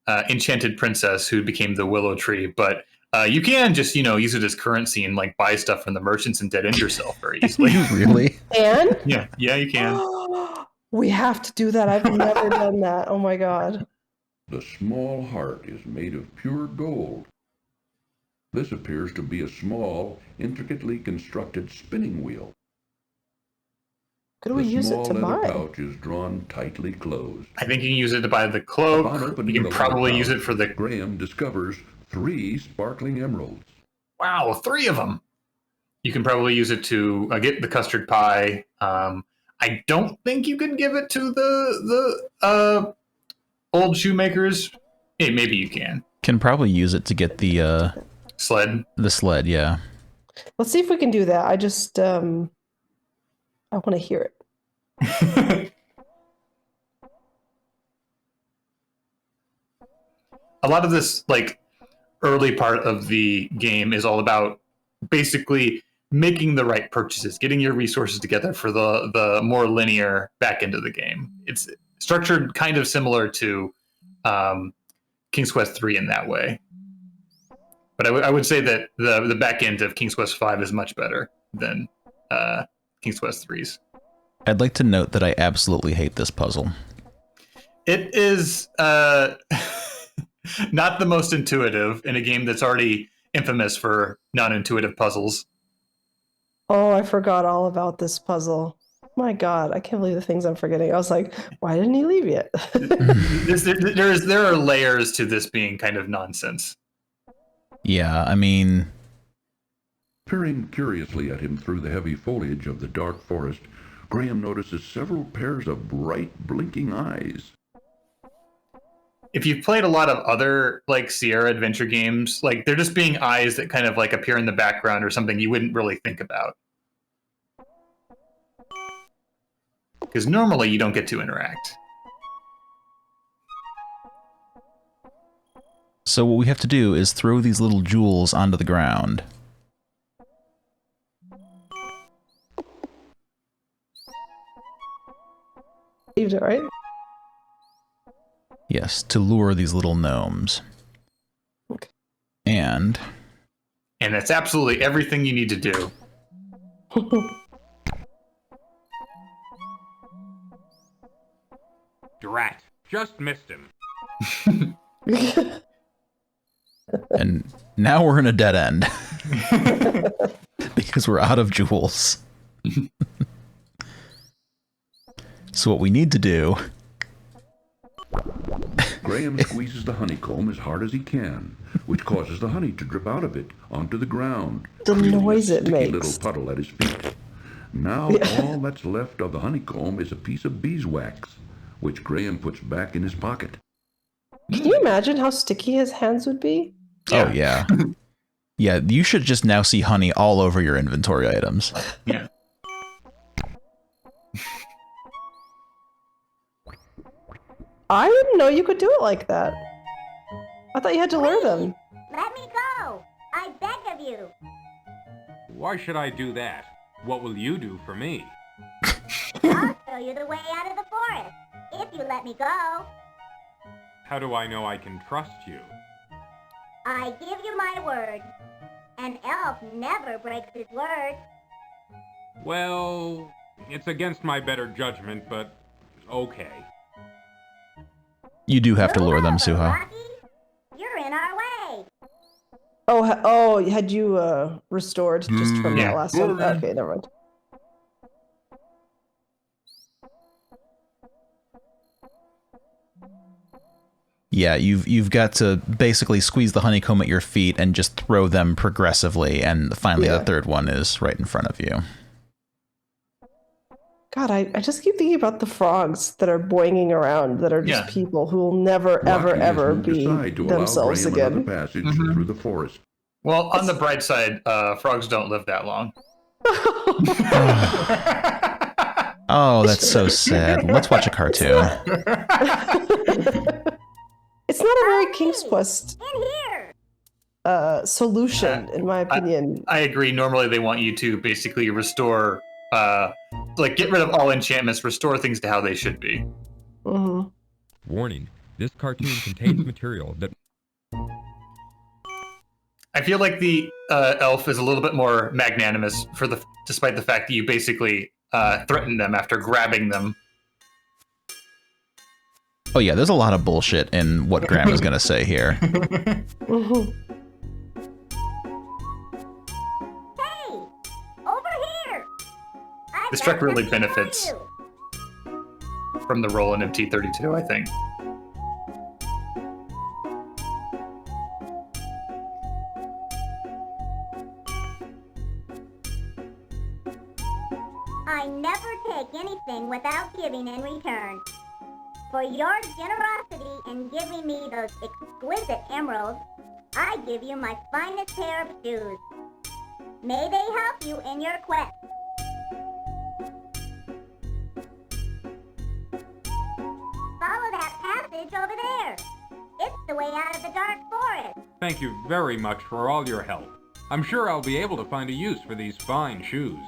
enchanted princess who became the willow tree, but you can just, use it as currency and like buy stuff from the merchants and dead end yourself very easily. Really? And Yeah, you can. we have to do that. I've never done that. Oh my god. The small heart is made of pure gold. This appears to be a small, intricately constructed spinning wheel. Could we use it to The small leather buy? pouch is drawn tightly closed. I think you can use it to buy the cloak. Upon opening You the can leather probably pouch, use it for the... Graham discovers 3 sparkling emeralds. Wow, 3 of them. You can probably use it to get the custard pie. I don't think you can give it to the old shoemakers. Hey, maybe you can. Can probably use it to get the sled. The sled, yeah. Let's see if we can do that. I just I want to hear it. A lot of this like early part of the game is all about basically making the right purchases, getting your resources together for the more linear back end of the game. It's structured kind of similar to King's Quest 3 in that way. But I would say that the back end of King's Quest 5 is much better than King's Quest 3's. I'd like to note that I absolutely hate this puzzle. It is not the most intuitive in a game that's already infamous for non-intuitive puzzles. Oh, I forgot all about this puzzle. My God, I can't believe the things I'm forgetting. I was like, why didn't he leave yet? There are layers to this being kind of nonsense. Yeah, I mean... Peering curiously at him through the heavy foliage of the dark forest, Graham notices several pairs of bright, blinking eyes. If you've played a lot of other like Sierra adventure games, like they're just being eyes that kind of like appear in the background or something you wouldn't really think about. Because normally you don't get to interact. So what we have to do is throw these little jewels onto the ground. Saved it, right? Yes, to lure these little gnomes. Okay. And that's absolutely everything you need to do. Drat, just missed him. And now we're in a dead end. Because we're out of jewels. So what we need to do... Graham squeezes the honeycomb as hard as he can, which causes the honey to drip out of it onto the ground. The noise it makes. Little puddle at his feet. Now all that's left of the honeycomb is a piece of beeswax, which Graham puts back in his pocket. Can you imagine how sticky his hands would be? Oh, yeah. Yeah, you should just now see honey all over your inventory items. Yeah. I didn't know you could do it like that. I thought you had to lure them. Let me go! I beg of you! Why should I do that? What will you do for me? I'll show you the way out of the forest, if you let me go. How do I know I can trust you? I give you my word. An elf never breaks his word. Well, it's against my better judgment, but okay. You do have to lure them, Suha. Rocky, you're in our way. Oh, had you restored just from that last one? Okay, never mind. Yeah, you've got to basically squeeze the honeycomb at your feet and just throw them progressively, and finally the third one is right in front of you. God, I just keep thinking about the frogs that are boinging around, that are just people who will never, ever be themselves again. Passage through the forest. Well, on the bright side, frogs don't live that long. Oh, that's so sad. Let's watch a cartoon. It's not a very King's Quest solution, in my opinion. I agree. Normally, they want you to basically restore, get rid of all enchantments, restore things to how they should be. Mm-hmm. Warning: this cartoon contains material that. I feel like the elf is a little bit more magnanimous despite the fact that you basically threatened them after grabbing them. Oh yeah, there's a lot of bullshit in what Graham is going to say here. Hey, over here! This truck really benefits from the roll in MT32, I think. I never take anything without giving in return. For your generosity in giving me those exquisite emeralds, I give you my finest pair of shoes. May they help you in your quest. Follow that passage over there. It's the way out of the dark forest. Thank you very much for all your help. I'm sure I'll be able to find a use for these fine shoes.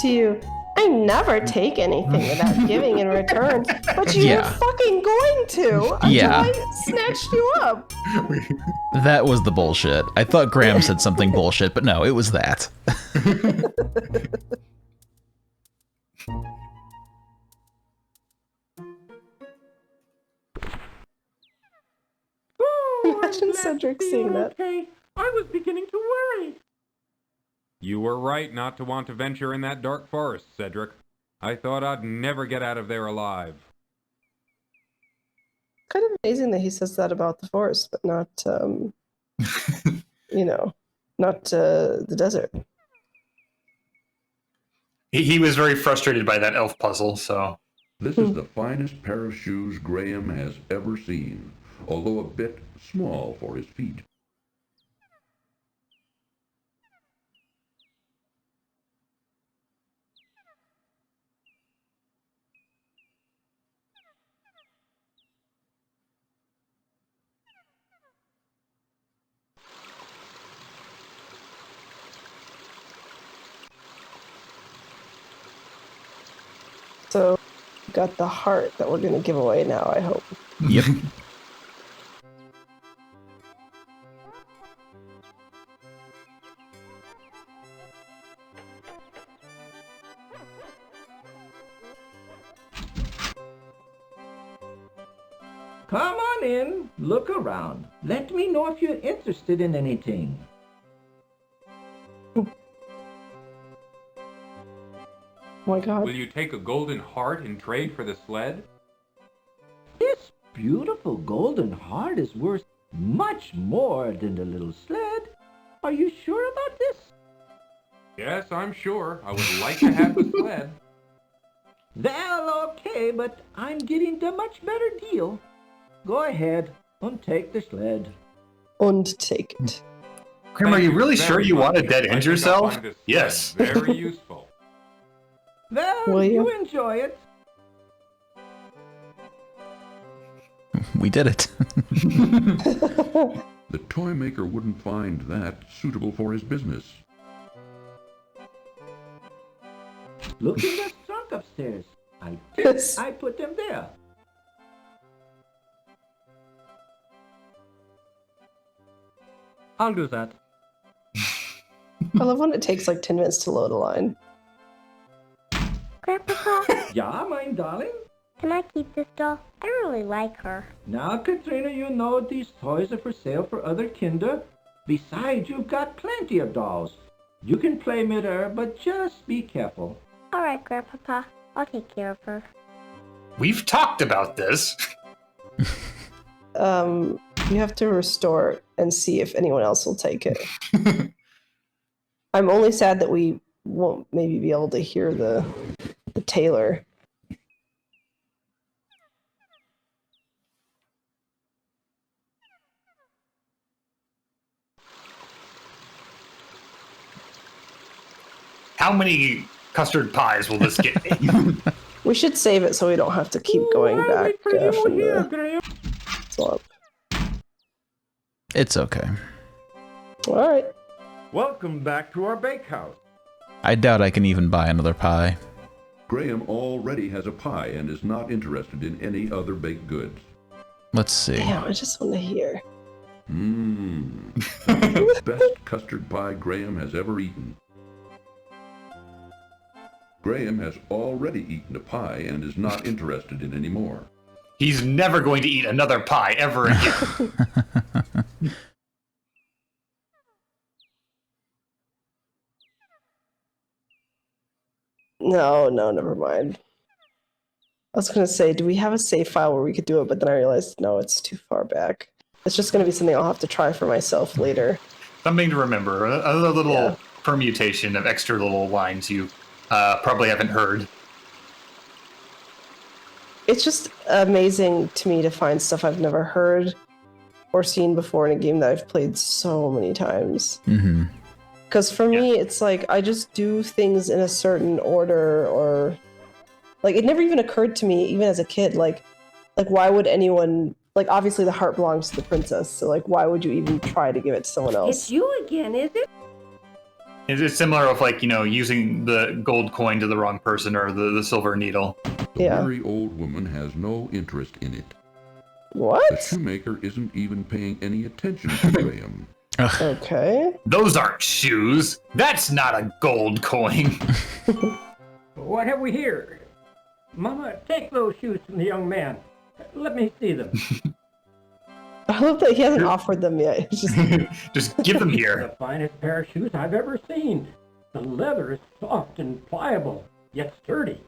To you, I never take anything without giving in return, but you were fucking going to until I snatched you up. That was the bullshit. I thought Graham said something bullshit, but no, it was that. Imagine Cedric seeing that. Okay, I was beginning to worry. You were right not to want to venture in that dark forest, Cedric. I thought I'd never get out of there alive. Kind of amazing that he says that about the forest, but not, not the desert. He was very frustrated by that elf puzzle, so... This is the finest pair of shoes Graham has ever seen, although a bit small for his feet. So, got the heart that we're going to give away now, I hope. Yep. Come on in, look around. Let me know if you're interested in anything. Oh my God. Will you take a golden heart in trade for the sled? This beautiful golden heart is worth much more than the little sled. Are you sure about this? Yes, I'm sure. I would like to have the sled. Well, okay, but I'm getting the much better deal. Go ahead and take the sled. And take it. Grim, are you really sure you want to dead end yourself? Yes. Very useful. Well, you enjoy it. We did it. The toy maker wouldn't find that suitable for his business. Look in the trunk upstairs. I put them there. I'll do that. I love when it takes like 10 minutes to load a line. Grandpapa, Yeah, my darling? can I keep this doll? I really like her. Now, Katrina, you know these toys are for sale for other kinder. Besides, you've got plenty of dolls. You can play midair, but just be careful. All right, Grandpapa, I'll take care of her. We've talked about this. You have to restore it and see if anyone else will take it. I'm only sad that we won't maybe be able to hear the tailor. How many custard pies will this get me? We should save it so we don't have to keep going back from the swamp. It's okay. All right. Welcome back to our bakehouse. I doubt I can even buy another pie. Graham already has a pie and is not interested in any other baked goods. Let's see. Damn, I just want to hear. The best custard pie Graham has ever eaten. Graham has already eaten a pie and is not interested in any more. He's never going to eat another pie ever again. No, never mind. I was going to say, do we have a save file where we could do it? But then I realized, no, it's too far back. It's just going to be something I'll have to try for myself later. Something to remember. Another little permutation of extra little lines you probably haven't heard. It's just amazing to me to find stuff I've never heard or seen before in a game that I've played so many times. Mm-hmm. Because for me, it's like I just do things in a certain order, or like it never even occurred to me, even as a kid, like why would anyone, like obviously the heart belongs to the princess, so like why would you even try to give it to someone else? It's you again, is it? It's similar of like, using the gold coin to the wrong person or the silver needle. The very old woman has no interest in it. What? The shoemaker isn't even paying any attention to Graham. Okay. Those aren't shoes. That's not a gold coin. What have we here? Mama, take those shoes from the young man. Let me see them. I love that he hasn't offered them yet. It's just give them here. The finest pair of shoes I've ever seen. The leather is soft and pliable, yet sturdy.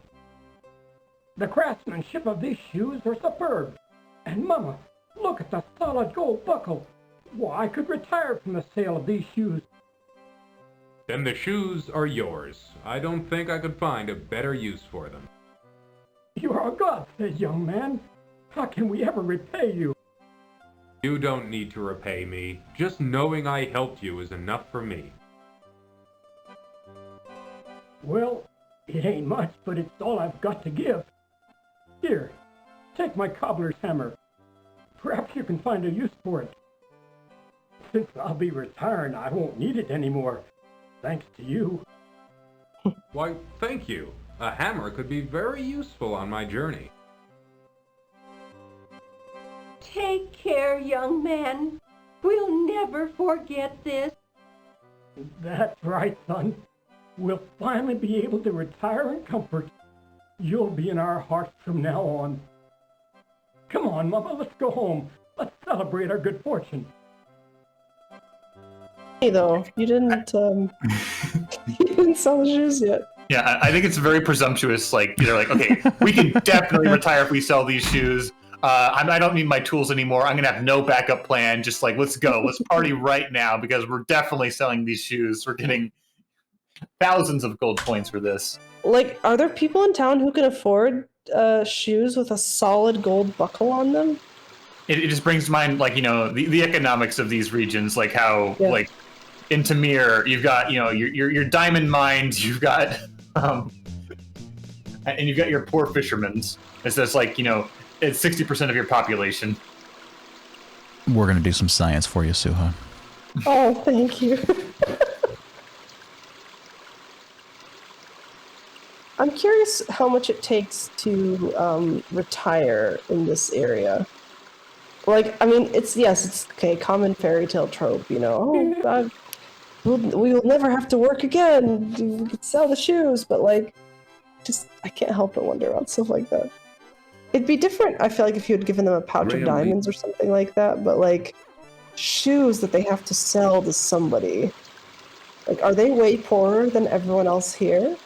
The craftsmanship of these shoes are superb. And Mama, look at the solid gold buckle. Why, I could retire from the sale of these shoes. Then the shoes are yours. I don't think I could find a better use for them. You are a godsend, young man. How can we ever repay you? You don't need to repay me. Just knowing I helped you is enough for me. Well, it ain't much, but it's all I've got to give. Here, take my cobbler's hammer. Perhaps you can find a use for it. Since I'll be retiring, I won't need it anymore. Thanks to you. Why, thank you. A hammer could be very useful on my journey. Take care, young man. We'll never forget this. That's right, son. We'll finally be able to retire in comfort. You'll be in our hearts from now on. Come on, Mama, let's go home. Let's celebrate our good fortune. Hey, though, you didn't sell the shoes yet. Yeah, I think it's very presumptuous. Like, they're like, okay, we can definitely retire if we sell these shoes. I don't need my tools anymore. I'm gonna have no backup plan. Just like, let's go. Let's party right now because we're definitely selling these shoes. We're getting thousands of gold coins for this. Like, are there people in town who can afford shoes with a solid gold buckle on them? It just brings to mind, like, the economics of these regions, like how, like, in Tamir, you've got, your diamond mines, you've got, and you've got your poor fishermen. It's just like, it's 60% of your population. We're going to do some science for you, Suha. Oh, thank you. I'm curious how much it takes to retire in this area. Like, I mean, it's okay, common fairy tale trope, you know. Oh, God, we will never have to work again. We could sell the shoes, but like, I can't help but wonder about stuff like that. It'd be different, I feel like, if you had given them a pouch of diamonds or something like that, but like, shoes that they have to sell to somebody. Like, are they way poorer than everyone else here?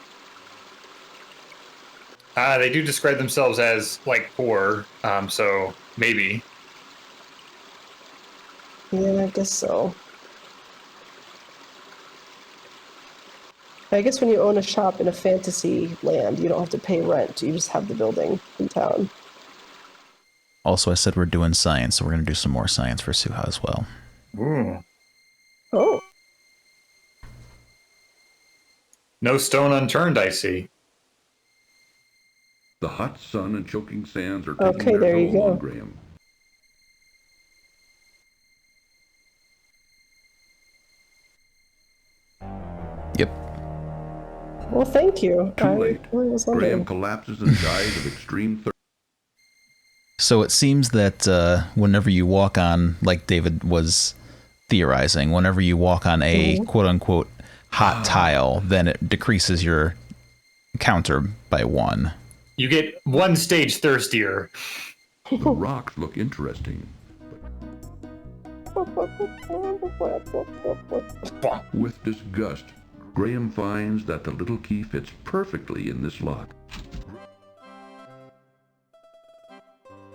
They do describe themselves as, like, poor, so maybe. Yeah, I guess so. I guess when you own a shop in a fantasy land, you don't have to pay rent. You just have the building in town. Also, I said we're doing science, so we're going to do some more science for Suha as well. Ooh. Oh. No stone unturned, I see. The hot sun and choking sands are taking Okay, there you toll go. on Graham. Yep. Well, thank you. Too late. Was Graham collapses and dies of extreme thirst. So it seems that whenever you walk on, like David was theorizing, whenever you walk on a quote-unquote hot tile, then it decreases your counter by 1. You get 1 stage thirstier. The rocks look interesting. With disgust, Graham finds that the little key fits perfectly in this lock.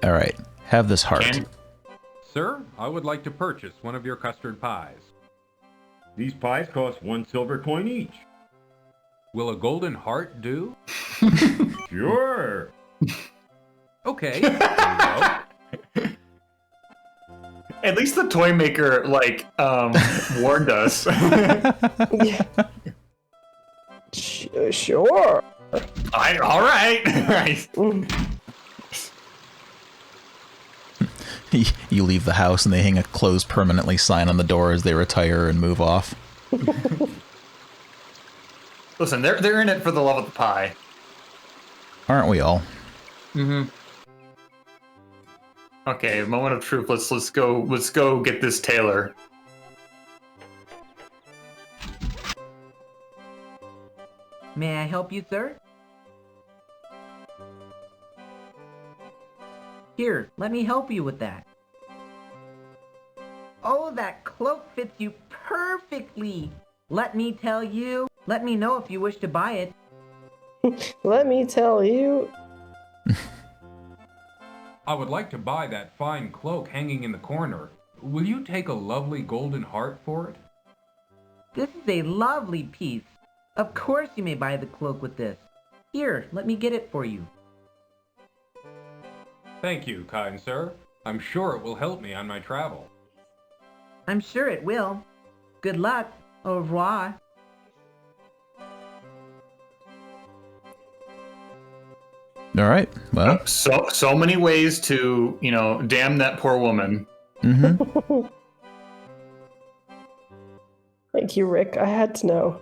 All right, have this heart. Sir, I would like to purchase one of your custard pies. These pies cost 1 silver coin each. Will a golden heart do? Sure. Okay. There you go. At least the toy maker, like, warned us. Yeah. Sure. All right. You leave the house and they hang a closed permanently sign on the door as they retire and move off. Listen, they're in it for the love of the pie. Aren't we all? Mm-hmm. Okay, moment of truth. Let's go get this tailor. May I help you, sir? Here, let me help you with that. Oh, that cloak fits you perfectly. Let me tell you. Let me know if you wish to buy it. Let me tell you. I would like to buy that fine cloak hanging in the corner. Will you take a lovely golden heart for it? This is a lovely piece. Of course you may buy the cloak with this. Here, let me get it for you. Thank you, kind sir. I'm sure it will help me on my travel. I'm sure it will. Good luck. Au revoir. All right. Well, so many ways to, damn that poor woman. Mm-hmm. Thank you, Rick. I had to know.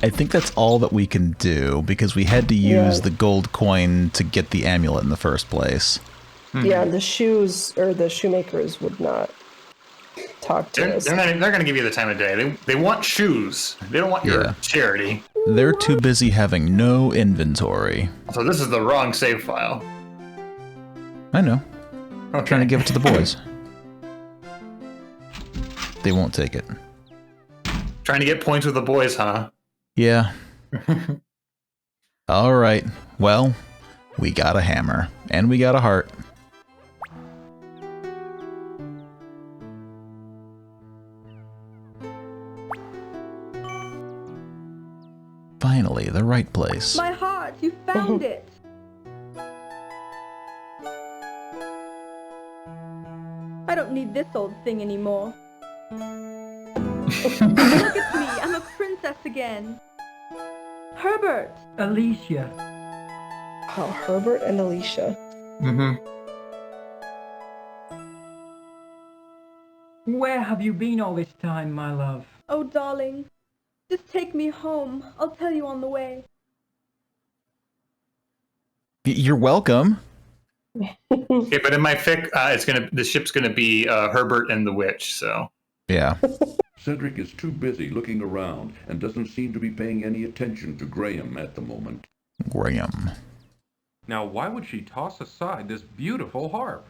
I think that's all that we can do because we had to use the gold coin to get the amulet in the first place. Mm-hmm. Yeah, the shoemakers would not talk to us. They're going to give you the time of day. They want shoes. They don't want your charity. They're too busy having no inventory. So this is the wrong save file. I know. Okay. I'm trying to give it to the boys. They won't take it. Trying to get points with the boys, huh? Yeah. All right. Well, we got a hammer and we got a heart. Finally, the right place. My heart, you found it. I don't need this old thing anymore. Look at me, I'm a princess again. Herbert. Alicia. Oh, Herbert and Alicia. Mm-hmm. Where have you been all this time, my love? Oh, darling. Just take me home. I'll tell you on the way. You're welcome. Okay, but in my fic, the ship's gonna be Herbert and the witch. So yeah. Cedric is too busy looking around and doesn't seem to be paying any attention to Graham at the moment. Graham. Now, why would she toss aside this beautiful harp?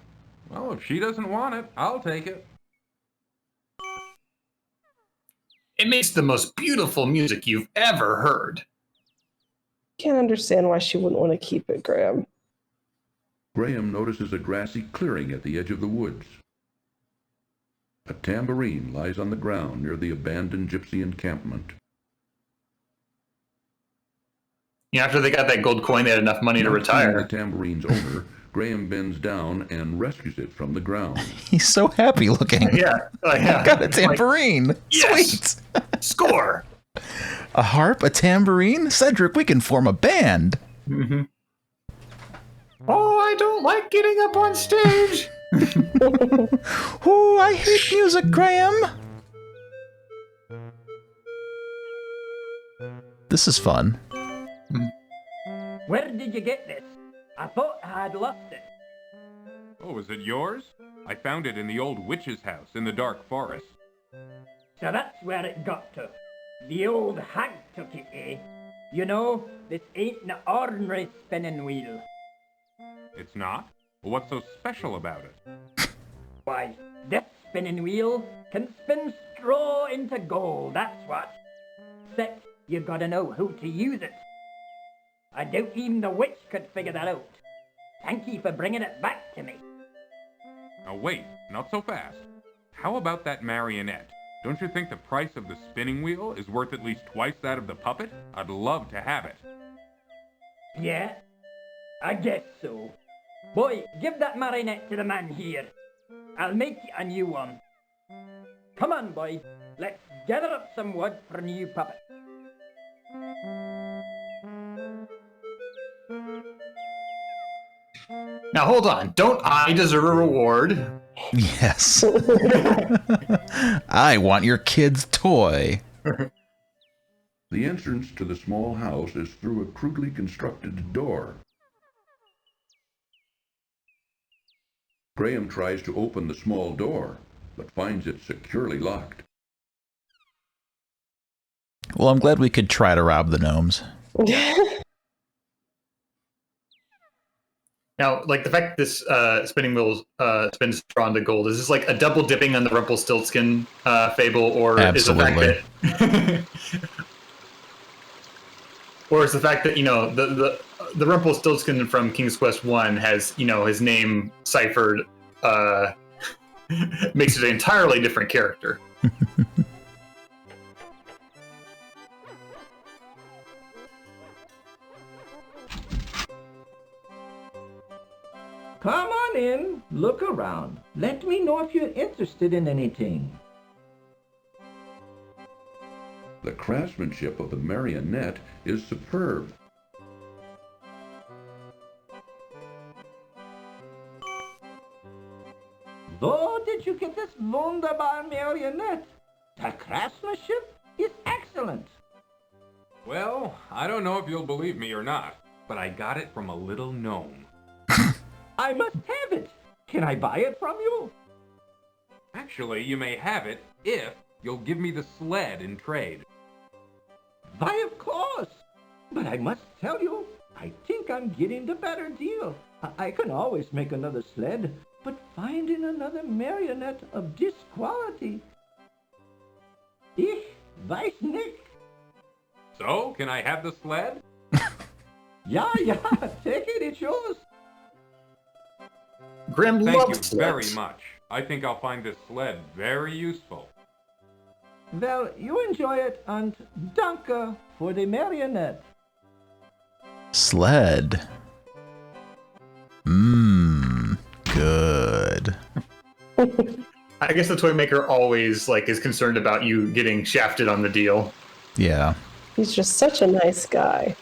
Well, if she doesn't want it, I'll take it. it makes the most beautiful music you've ever heard. Can't understand why she wouldn't want to keep it, Graham. Graham notices a grassy clearing at the edge of the woods. A tambourine lies on the ground near the abandoned gypsy encampment. Yeah, after they got that gold coin, they had enough money to retire. The tambourine's owner, Graham bends down and rescues it from the ground. He's so happy looking. Yeah. Yeah. Got a tambourine. Like, yes! Sweet. Score. A harp, a tambourine? Cedric, we can form a band. Mm-hmm. Oh, I don't like getting up on stage. Oh, I hate music, Graham. This is fun. Where did you get this? I thought I had lost it. Oh, is it yours? I found it in the old witch's house in the dark forest. So that's where it got to. The old hag took it, eh? You know, this ain't an ordinary spinning wheel. It's not? Well, what's so special about it? Why, this spinning wheel can spin straw into gold, that's what. Except you've got to know how to use it. I doubt even the witch could figure that out. Thank you for bringing it back to me. Now wait, not so fast. How about that marionette? Don't you think the price of the spinning wheel is worth at least twice that of the puppet? I'd love to have it. Yeah, I guess so. Boy, give that marionette to the man here. I'll make you a new one. Come on, boy. Let's gather up some wood for a new puppet. Now hold on. Don't I deserve a reward? Yes. I want your kid's toy. The entrance to the small house is through a crudely constructed door. Graham tries to open the small door, but finds it securely locked. Well, I'm glad we could try to rob the gnomes. Now, like the fact this spinning wheel spins straw into gold, is this like a double dipping on the Rumpelstiltskin fable, or Absolutely. is the fact that, or is the fact that the Rumpelstiltskin from King's Quest I has his name ciphered makes it an entirely different character. Come on in, look around. Let me know if you're interested in anything. The craftsmanship of the marionette is superb. Though did you get this wunderbar marionette? The craftsmanship is excellent. Well, I don't know if you'll believe me or not, but I got it from a little gnome. I must have it. Can I buy it from you? Actually, you may have it if you'll give me the sled in trade. Why, of course. But I must tell you, I think I'm getting the better deal. I can always make another sled, but finding another marionette of this quality. Ich weiß nicht. So, can I have the sled? Yeah, take it, it's yours. Graham Thank you loves very sleds. much. I think I'll find this sled very useful. Well, you enjoy it, and danke for the marionette. Sled. Good. I guess the toy maker always is concerned about you getting shafted on the deal. Yeah. He's just such a nice guy.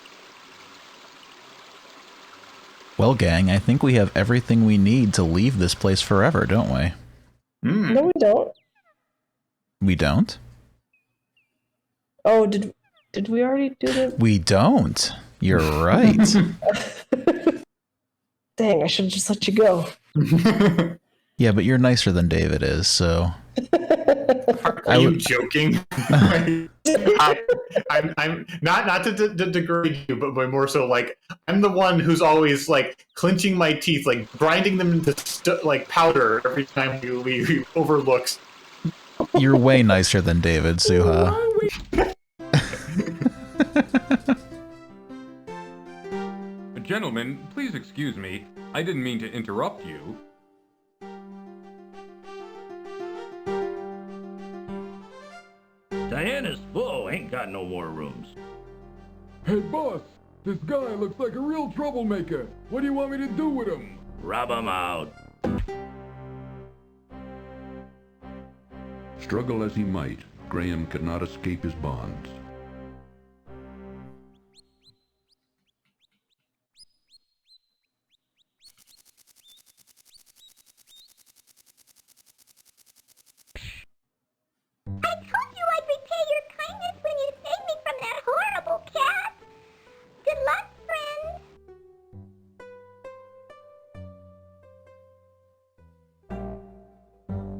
Well, gang, I think we have everything we need to leave this place forever, don't we? No, we don't. We don't? Oh, did we already do that? We don't. You're right. Dang, I should have just let you go. Yeah, but you're nicer than David is, so. Are you joking? I'm not to degrade you, but more so like I'm the one who's always like clenching my teeth, like grinding them into like powder every time we overlook. You're way nicer than David, Suha. Gentlemen, please excuse me. I didn't mean to interrupt you. Diana's full, ain't got no more rooms. Hey, boss, this guy looks like a real troublemaker. What do you want me to do with him? Rub him out. Struggle as he might, Graham could not escape his bonds. I told you I'd repay your kindness when you saved me from that horrible cat. Good luck, friend.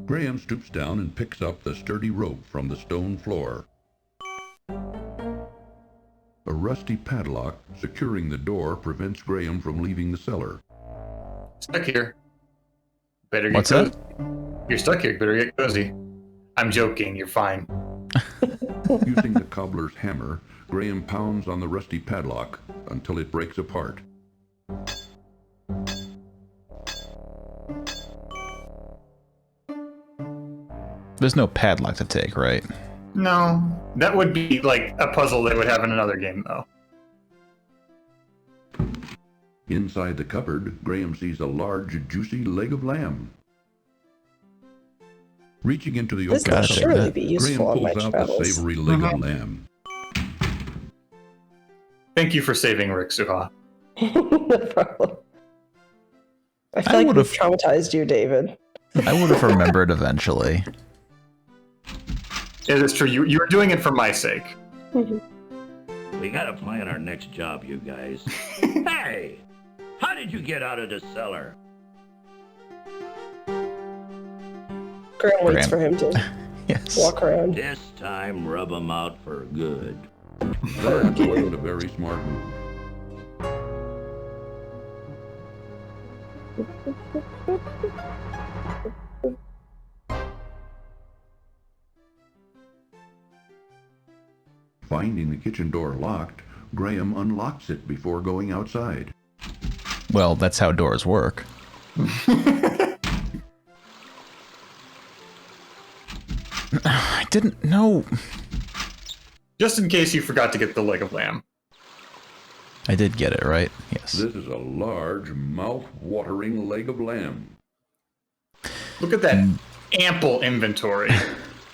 Graham stoops down and picks up the sturdy rope from the stone floor. A rusty padlock securing the door prevents Graham from leaving the cellar. Stuck here. Better get What's cozy. that? You're stuck here. Better get cozy. I'm joking. You're fine. Using the cobbler's hammer, Graham pounds on the rusty padlock until it breaks apart. There's no padlock to take, right? No, that would be like a puzzle they would have in another game, though. Inside the cupboard, Graham sees a large, juicy leg of lamb. Reaching into the This open will cupboard, surely be Graham useful on my pulls out the travels. savory leg of lamb. Thank you for saving Rick, Suha. No problem. I feel I like would've- we've traumatized you, David. I would have remembered eventually. It is true. You were doing it for my sake. We gotta plan our next job, you guys. Hey! How did you get out of the cellar? Graham waits Graham. for him to Yes. walk around. This time, rub 'em out for good. That wasn't a very smart move. Finding the kitchen door locked, Graham unlocks it before going outside. Well, that's how doors work. I didn't know. Just in case you forgot to get the leg of lamb. I did get it, right? Yes. This is a large, mouth-watering leg of lamb. Look at that ample inventory.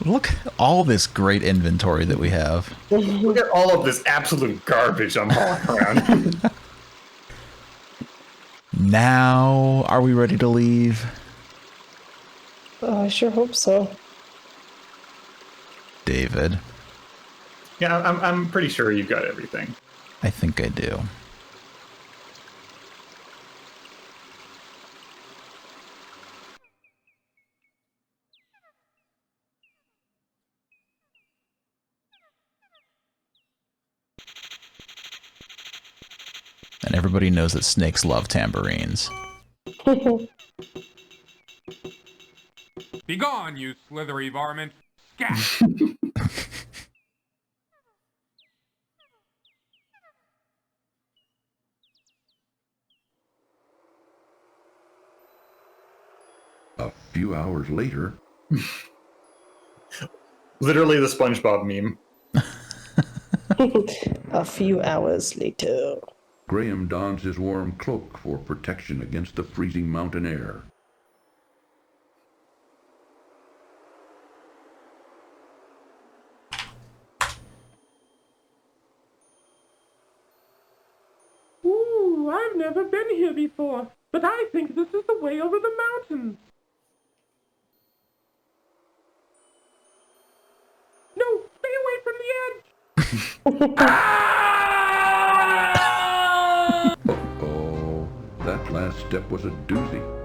Look at all this great inventory that we have. Look at all of this absolute garbage I'm hauling around. Now, are we ready to leave? Oh, I sure hope so. David, Yeah, I'm pretty sure you've got everything. I think I do. And everybody knows that snakes love tambourines. Begone, you slithery varmint! Scat! A few hours later, Literally the SpongeBob meme. A few hours later. Graham dons his warm cloak for protection against the freezing mountain air. Ooh, I've never been here before, but I think this is the way over the mountains. No, stay away from the edge! Oh, that last step was a doozy.